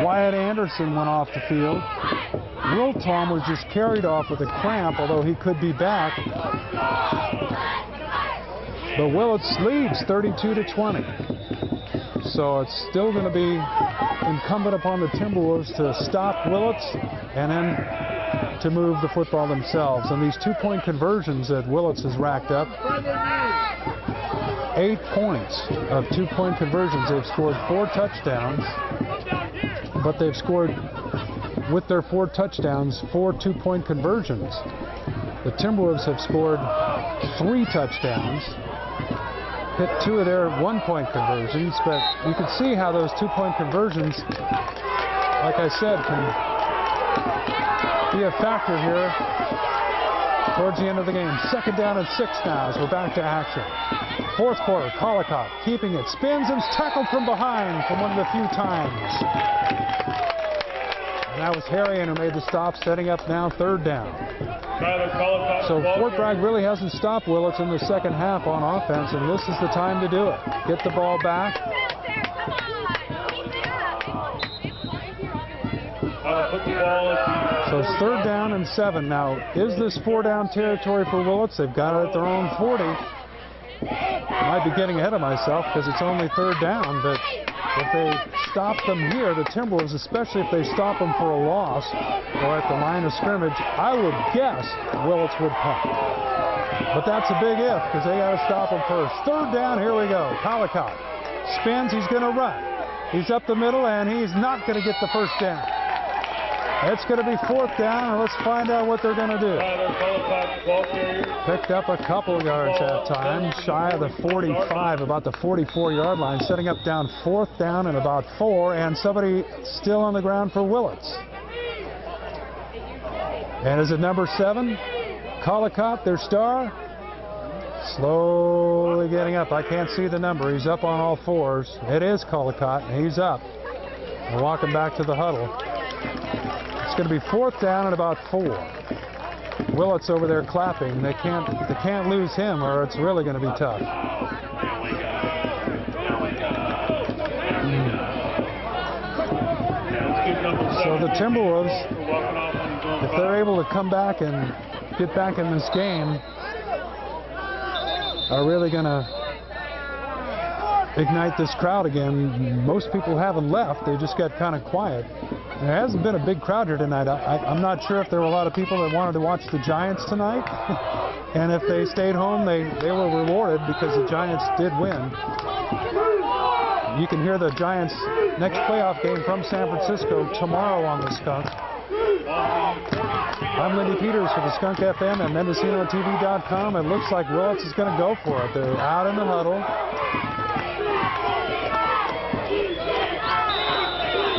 Wyatt Anderson went off the field. Will Tom was just carried off with a cramp, although he could be back. But Willits leads 32-20. So it's still going to be incumbent upon the Timberwolves to stop Willits and then to move the football themselves. And these 2-point conversions that Willits has racked up, 8 points of 2-point conversions. They've scored 4 touchdowns, but they've scored, with their 4 touchdowns, 4 2-point conversions. The Timberwolves have scored 3 touchdowns, hit 2 of their 1-point conversions, but you can see how those 2-point conversions, like I said, can be a factor here towards the end of the game. 2nd down and 6 now as we're back to action. 4th quarter, Collicott keeping it, spins and is tackled from behind from one of the few times. And that was Harrion who made the stop, setting up now 3rd down. So Fort Bragg really hasn't stopped Willits in the second half on offense, and this is the time to do it. Get the ball back. So it's 3rd down and 7. Now, is this 4-down territory for Willits? They've got it at their own 40. I might be getting ahead of myself because it's only 3rd down, but if they stop them here, the Timberwolves, especially if they stop them for a loss or at the line of scrimmage, I would guess Willits would punt. But that's a big if because they got to stop them first. 3rd down, here we go. Collicott spins, he's going to run. He's up the middle, and he's not going to get the first down. It's going to be 4th down, and let's find out what they're going to do. Picked up a couple of yards that time, shy of the 45, about the 44-yard line, setting up down 4th down and about 4, and somebody still on the ground for Willits. And is it number 7? Collicott, their star? Slowly getting up. I can't see the number. He's up on all 4s. It is Collicott, and he's up. We're walking back to the huddle. It's going to be 4th down and about 4. Willits over there clapping. They can't lose him, or it's really going to be tough. So the Timberwolves, if they're able to come back and get back in this game, are really going to ignite this crowd again. Most people haven't left. They just got kind of quiet. There hasn't been a big crowd here tonight. I'm not sure if there were a lot of people that wanted to watch the Giants tonight. And if they stayed home, they were rewarded because the Giants did win. You can hear the Giants' next playoff game from San Francisco tomorrow on the Skunk. I'm Lindy Peters for the Skunk FM and MendocinoTV.com. It looks like Willits is going to go for it. They're out in the huddle.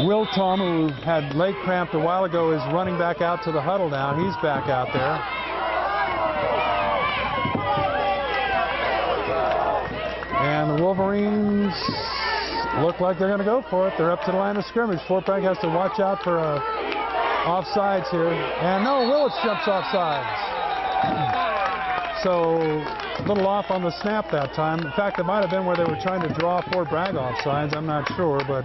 Will Tom, who had leg cramped a while ago, is running back out to the huddle now. He's back out there. And the Wolverines look like they're going to go for it. They're up to the line of scrimmage. Fort Bragg has to watch out for offsides here. And no, Willits jumps offsides. So a little off on the snap that time. In fact, it might have been where they were trying to draw Fort Bragg offsides. I'm not sure, but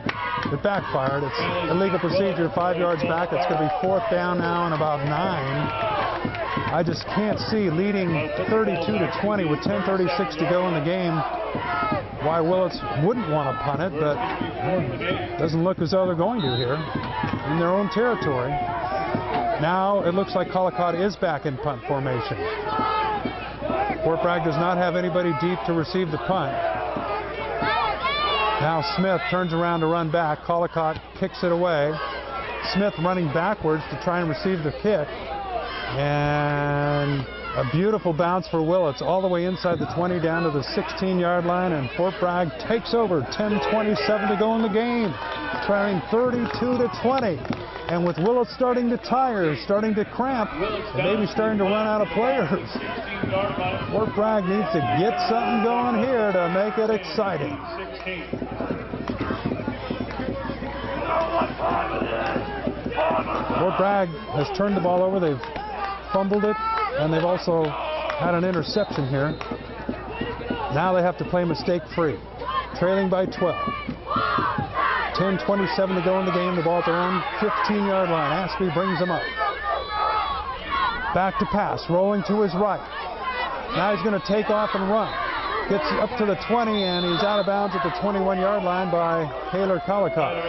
it backfired. It's illegal procedure, 5 yards back. It's going to be 4th down now and about 9. I just can't see, leading 32-20 with 10:36 to go in the game, why Willits wouldn't want to punt it, but it doesn't look as though they're going to here in their own territory. Now it looks like Collicott is back in punt formation. Fort Bragg does not have anybody deep to receive the punt. Now Smith turns around to run back. Collicott kicks it away. Smith running backwards to try and receive the kick. And a beautiful bounce for Willits all the way inside the 20 down to the 16-yard line, and Fort Bragg takes over. 10:27 to go in the game, trailing 32-20. And with Willits starting to tire, starting to cramp, and maybe starting to run out of players, Fort Bragg needs to get something going here to make it exciting. Fort Bragg has turned the ball over. They've fumbled it, and they've also had an interception here. Now they have to play mistake-free. Trailing by 12. 10:27 to go in the game. The ball at their own 15-yard line. Ashby brings them up. Back to pass. Rolling to his right. Now he's going to take off and run. Gets up to the 20, and he's out of bounds at the 21-yard line by Taylor Collicott.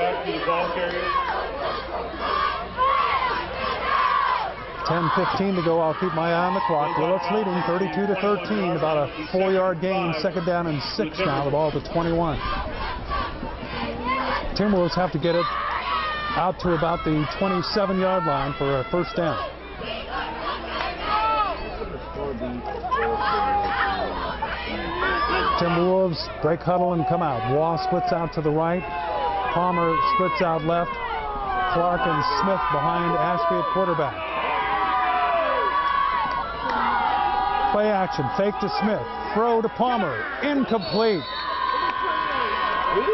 10:15 to go. I'll keep my eye on the clock. Willits leading 32-13. About a 4-yard gain. Second down and 6 now. The ball at the 21. Timberwolves have to get it out to about the 27-yard line for a first down. Timberwolves break huddle and come out. Wall splits out to the right. Palmer splits out left. Clark and Smith behind Ashby at quarterback. Play action. Fake to Smith. Throw to Palmer. Incomplete.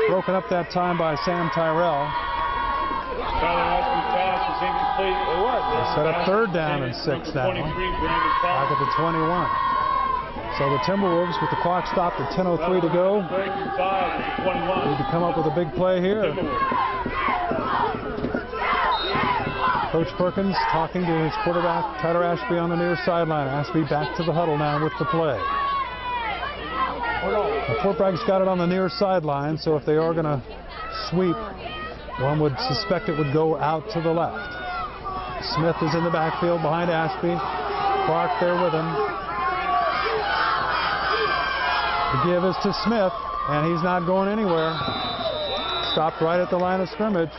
Broken up that time by Sam Tyrell. Set up third down and 6 now. Back at the 21. So the Timberwolves, with the clock stopped at 10:03 to go, need to come up with a big play here. Coach Perkins talking to his quarterback, Tyler Ashby, on the near sideline. Ashby back to the huddle now with the play. Now, Fort Bragg's got it on the near sideline, so if they are going to sweep, one would suspect it would go out to the left. Smith is in the backfield behind Ashby. Clark there with him. The give is to Smith, and he's not going anywhere. Stopped right at the line of scrimmage.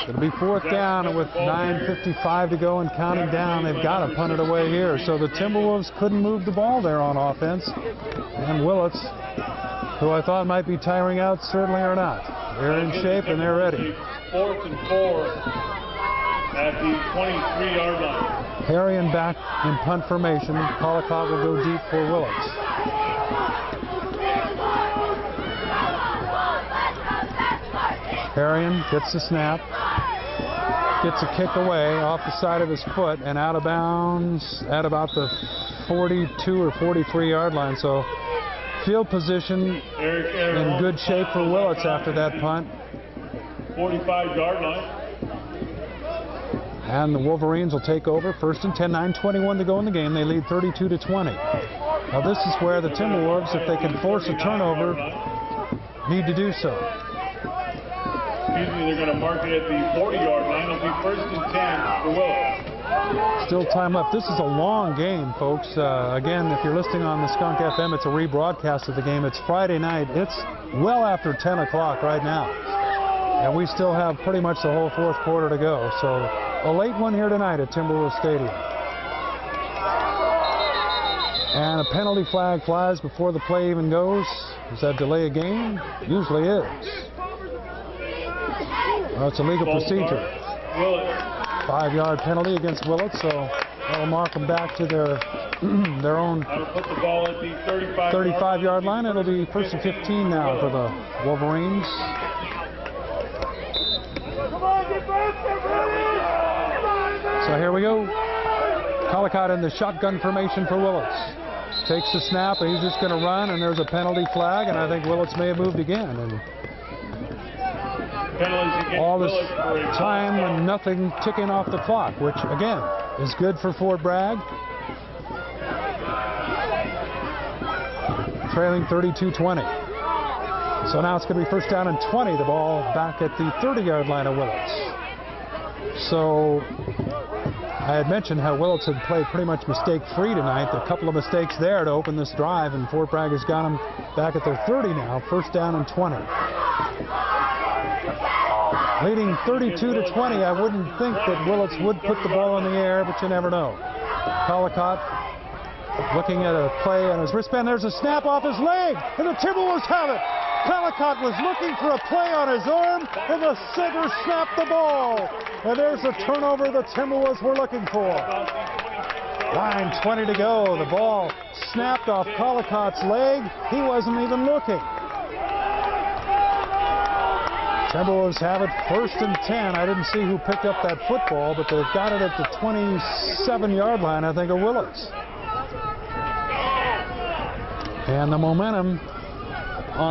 It'll be fourth down, and with 9:55 to go and counting down, they've got to punt it away here. So the Timberwolves couldn't move the ball there on offense. And Willits, who I thought might be tiring out, certainly are not. They're in shape and they're ready. 4th and 4 at the 23-yard line. Harrion back in punt formation. Collicott will go deep for Willits. Harrion gets the snap, gets a kick away off the side of his foot and out of bounds at about the 42 or 43-yard line. So field position in good shape for Willits after that punt. 45-yard line. And the Wolverines will take over. First and 10, 9:21 to go in the game. They lead 32-20. Now this is where the Timberwolves, if they can force a turnover, need to do so. They're going to mark it at the 40-yard line. It'll be first and 10 for Willits. Still time left. This is a long game, folks. Again, if you're listening on the Skunk FM, it's a rebroadcast of the game. It's Friday night. It's well after 10 o'clock right now. And we still have pretty much the whole fourth quarter to go. So a late one here tonight at Timberwolves Stadium. And a penalty flag flies before the play even goes. Does that delay a game? Usually is. Well, it's a legal procedure. 5-yard penalty against Willits, so that'll mark them back to their own 35-yard line. It'll be first and 15 now for the Wolverines. So here we go. Collicott in the shotgun formation for Willits. Takes the snap, and he's just going to run, and there's a penalty flag, and I think Willits may have moved again. And all this time and nothing ticking off the clock, which again is good for Fort Bragg. Trailing 32-20. So now it's going to be first down and 20. The ball back at the 30-yard line of Willits. So I had mentioned how Willits had played pretty much mistake-free tonight. There are a couple of mistakes there to open this drive, and Fort Bragg has got them back at their 30 now. First down and 20. Leading 32-20, I wouldn't think that Willits would put the ball in the air, but you never know. Collicott looking at a play on his wristband. There's a snap off his leg, and the Timberwolves have it. Collicott was looking for a play on his arm, and the center snapped the ball. And there's the turnover the Timberwolves were looking for. 9:20 to go. The ball snapped off Collicott's leg. He wasn't even looking. Timberwolves have it 1st and 10. I didn't see who picked up that football, but they've got it at the 27-yard line, I think, of Willits. And the momentum,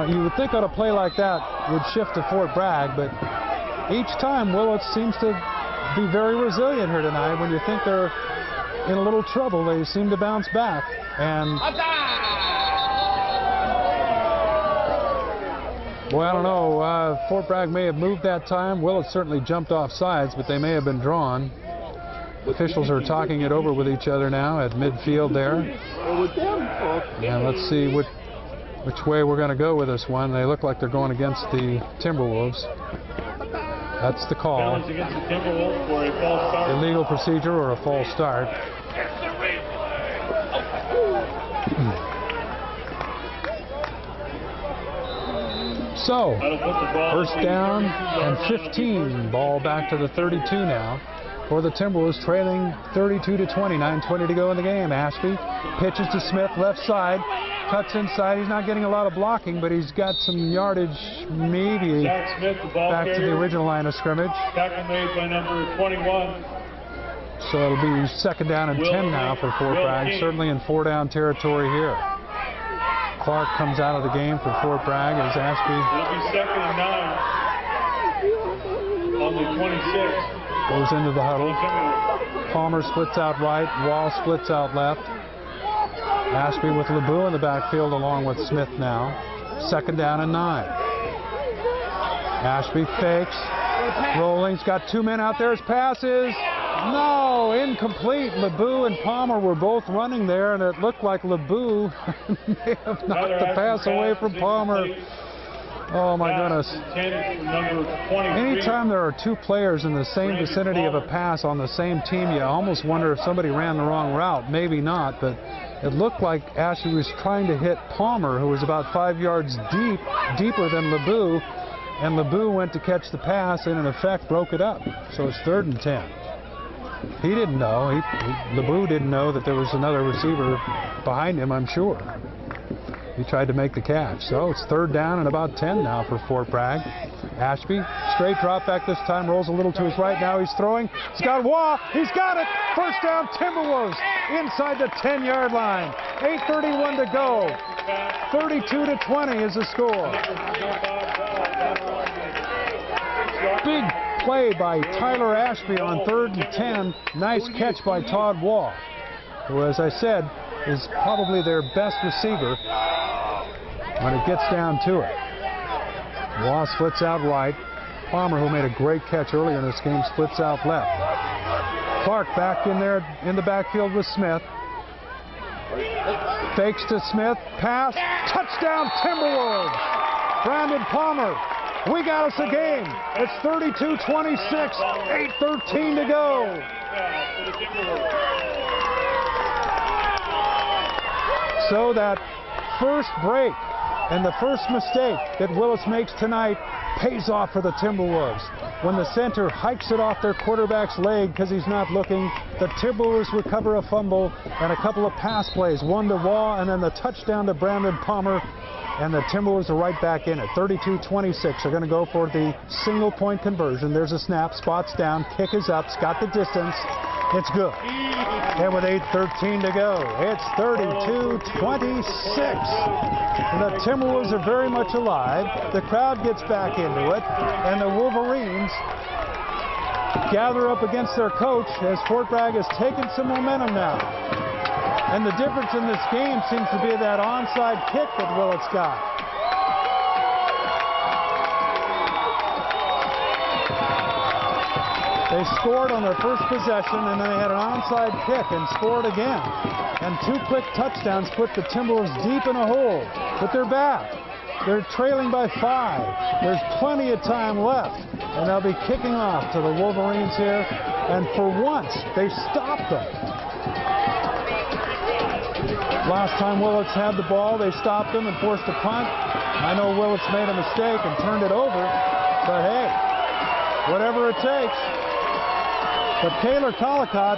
you would think on a play like that would shift to Fort Bragg, but each time Willits seems to be very resilient here tonight. When you think they're in a little trouble, they seem to bounce back. And boy, I don't know. Fort Bragg may have moved that time. Willits certainly jumped off sides, but they may have been drawn. Officials are talking it over with each other now at midfield there. And let's see which way we're going to go with this one. They look like they're going against the Timberwolves. That's the call. Against the Timberwolves for a false start. Illegal procedure or a false start. So, 1st down and 15. Ball back to the 32 now for the Timberwolves, trailing 32-20. 9:20 to go in the game. Ashby pitches to Smith, left side, cuts inside. He's not getting a lot of blocking, but he's got some yardage, maybe Zach Smith, the ball back to the original line of scrimmage. Tackle made by number 21. So it'll be 2nd down and 10 now for Fort Bragg, certainly in 4-down territory here. Clark comes out of the game for Fort Bragg as Ashby. It'll be 2nd and 9 on the 26. Goes into the huddle. Palmer splits out right. Wall splits out left. Ashby with LeBeau in the backfield along with Smith now. 2nd down and 9. Ashby fakes. Rolling's got 2 men out there. His pass is no, incomplete. LeBeau and Palmer were both running there, and it looked like LeBeau may have knocked the pass away from Palmer. Oh my goodness. Anytime there are 2 players in the same vicinity of a pass on the same team, you almost wonder if somebody ran the wrong route. Maybe not, but it looked like Ashley was trying to hit Palmer, who was about 5 yards deeper than LeBeau, and LeBeau went to catch the pass and in effect broke it up. So it's 3rd and 10. He didn't know. LeBeau didn't know that there was another receiver behind him, I'm sure. He tried to make the catch. So it's 3rd down and about 10 now for Fort Bragg. Ashby, straight drop back this time, rolls a little to his right. Now he's throwing. He's got Waugh. He's got it. 1st down, Timberwolves inside the 10-yard line. 8:31 to go. 32-20 is the score. Big play by Tyler Ashby on 3rd and 10. Nice catch by Todd Waugh, who, as I said, is probably their best receiver when it gets down to it. Waugh splits out right. Palmer, who made a great catch earlier in this game, splits out left. Clark back in there in the backfield with Smith. Fakes to Smith. Pass. Touchdown, Timberwolves. Brandon Palmer. We got us a game. It's 32-26. 8:13 to go. So that first break and the first mistake that Willits makes tonight pays off for the Timberwolves. When the center hikes it off their quarterback's leg because he's not looking, the Timberwolves recover a fumble and a couple of pass plays, one to Waugh and then the touchdown to Brandon Palmer, and the Timberwolves are right back in it. 32-26 are going to go for the single-point conversion. There's a snap, spots down, kick is up, it's got the distance. It's good. And with 8:13 to go, it's 32-26. And the Timberwolves are very much alive. The crowd gets back into it, and the Wolverines gather up against their coach as Fort Bragg has taken some momentum now. And the difference in this game seems to be that onside kick that Willits got. They scored on their first possession, and then they had an onside kick and scored again. And 2 quick touchdowns put the Timberwolves deep in a hole. But they're back. They're trailing by 5. There's plenty of time left. And they'll be kicking off to the Wolverines here. And for once, they stopped them. Last time Willits had the ball, they stopped them and forced a punt. I know Willits made a mistake and turned it over. But hey, whatever it takes. But Taylor Collicott,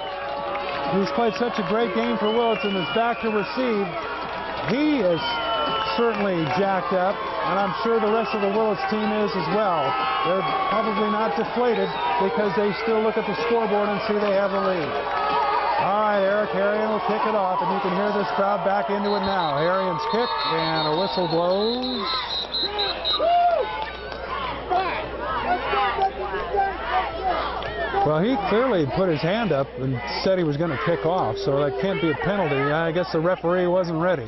who's played such a great game for Willits and is back to receive, he has certainly jacked up, and I'm sure the rest of the Willits team is as well. They're probably not deflated because they still look at the scoreboard and see they have the lead. All right, Eric Harrion will kick it off, and you can hear this crowd back into it now. Harrion's kick, and a whistle blows. Well, he clearly put his hand up and said he was going to kick off, so that can't be a penalty. I guess the referee wasn't ready.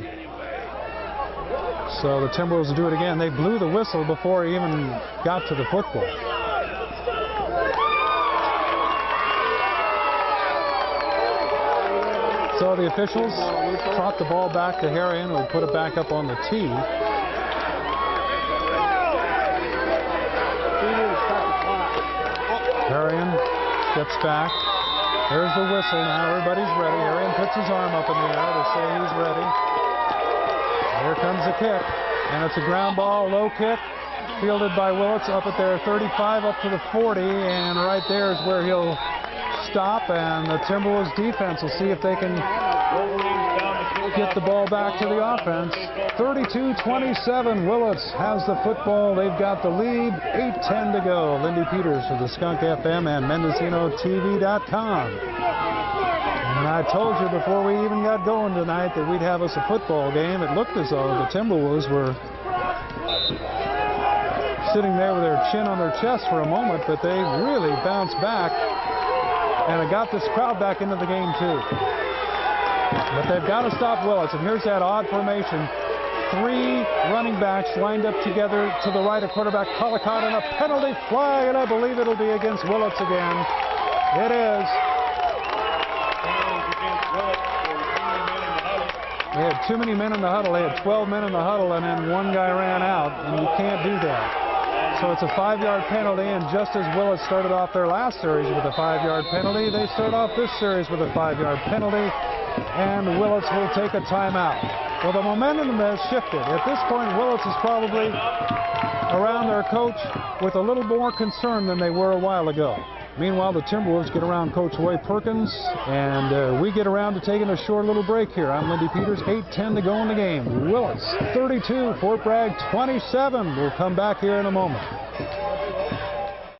So the Timberwolves will do it again. They blew the whistle before he even got to the football. So the officials trot the ball back to Harrion, who will put it back up on the tee. Harrion steps back. There's the whistle now. Everybody's ready. Harrion puts his arm up in the air to say he's ready. Here comes the kick. And it's a ground ball, low kick, fielded by Willits up at their 35, up to the 40. And right there is where he'll stop. And the Timberwolves defense will see if they can get the ball back to the offense. 32-27, Willits has the football. They've got the lead. 8:10 to go. Lindy Peters for the Skunk FM and MendocinoTV.com. And I told you before we even got going tonight that we'd have us a football game. It looked as though the Timberwolves were sitting there with their chin on their chest for a moment, but they really bounced back, and it got this crowd back into the game too. But they've got to stop Willits, and here's that odd formation. 3 running backs lined up together to the right of quarterback Collicott, and a penalty flag, and I believe it'll be against Willits again. It is. They had too many men in the huddle. They had 12 men in the huddle, and then one guy ran out, and you can't do that. So it's a 5-yard penalty, and just as Willits started off their last series with a 5-yard penalty, they start off this series with a 5-yard penalty, and Willits will take a timeout. Well, the momentum has shifted. At this point, Willits is probably around their coach with a little more concern than they were a while ago. Meanwhile, the Timberwolves get around Coach Roy Perkins, and we get around to taking a short little break here. I'm Lindy Peters, 8:10 to go in the game. Willits 32, Fort Bragg 27. We'll come back here in a moment.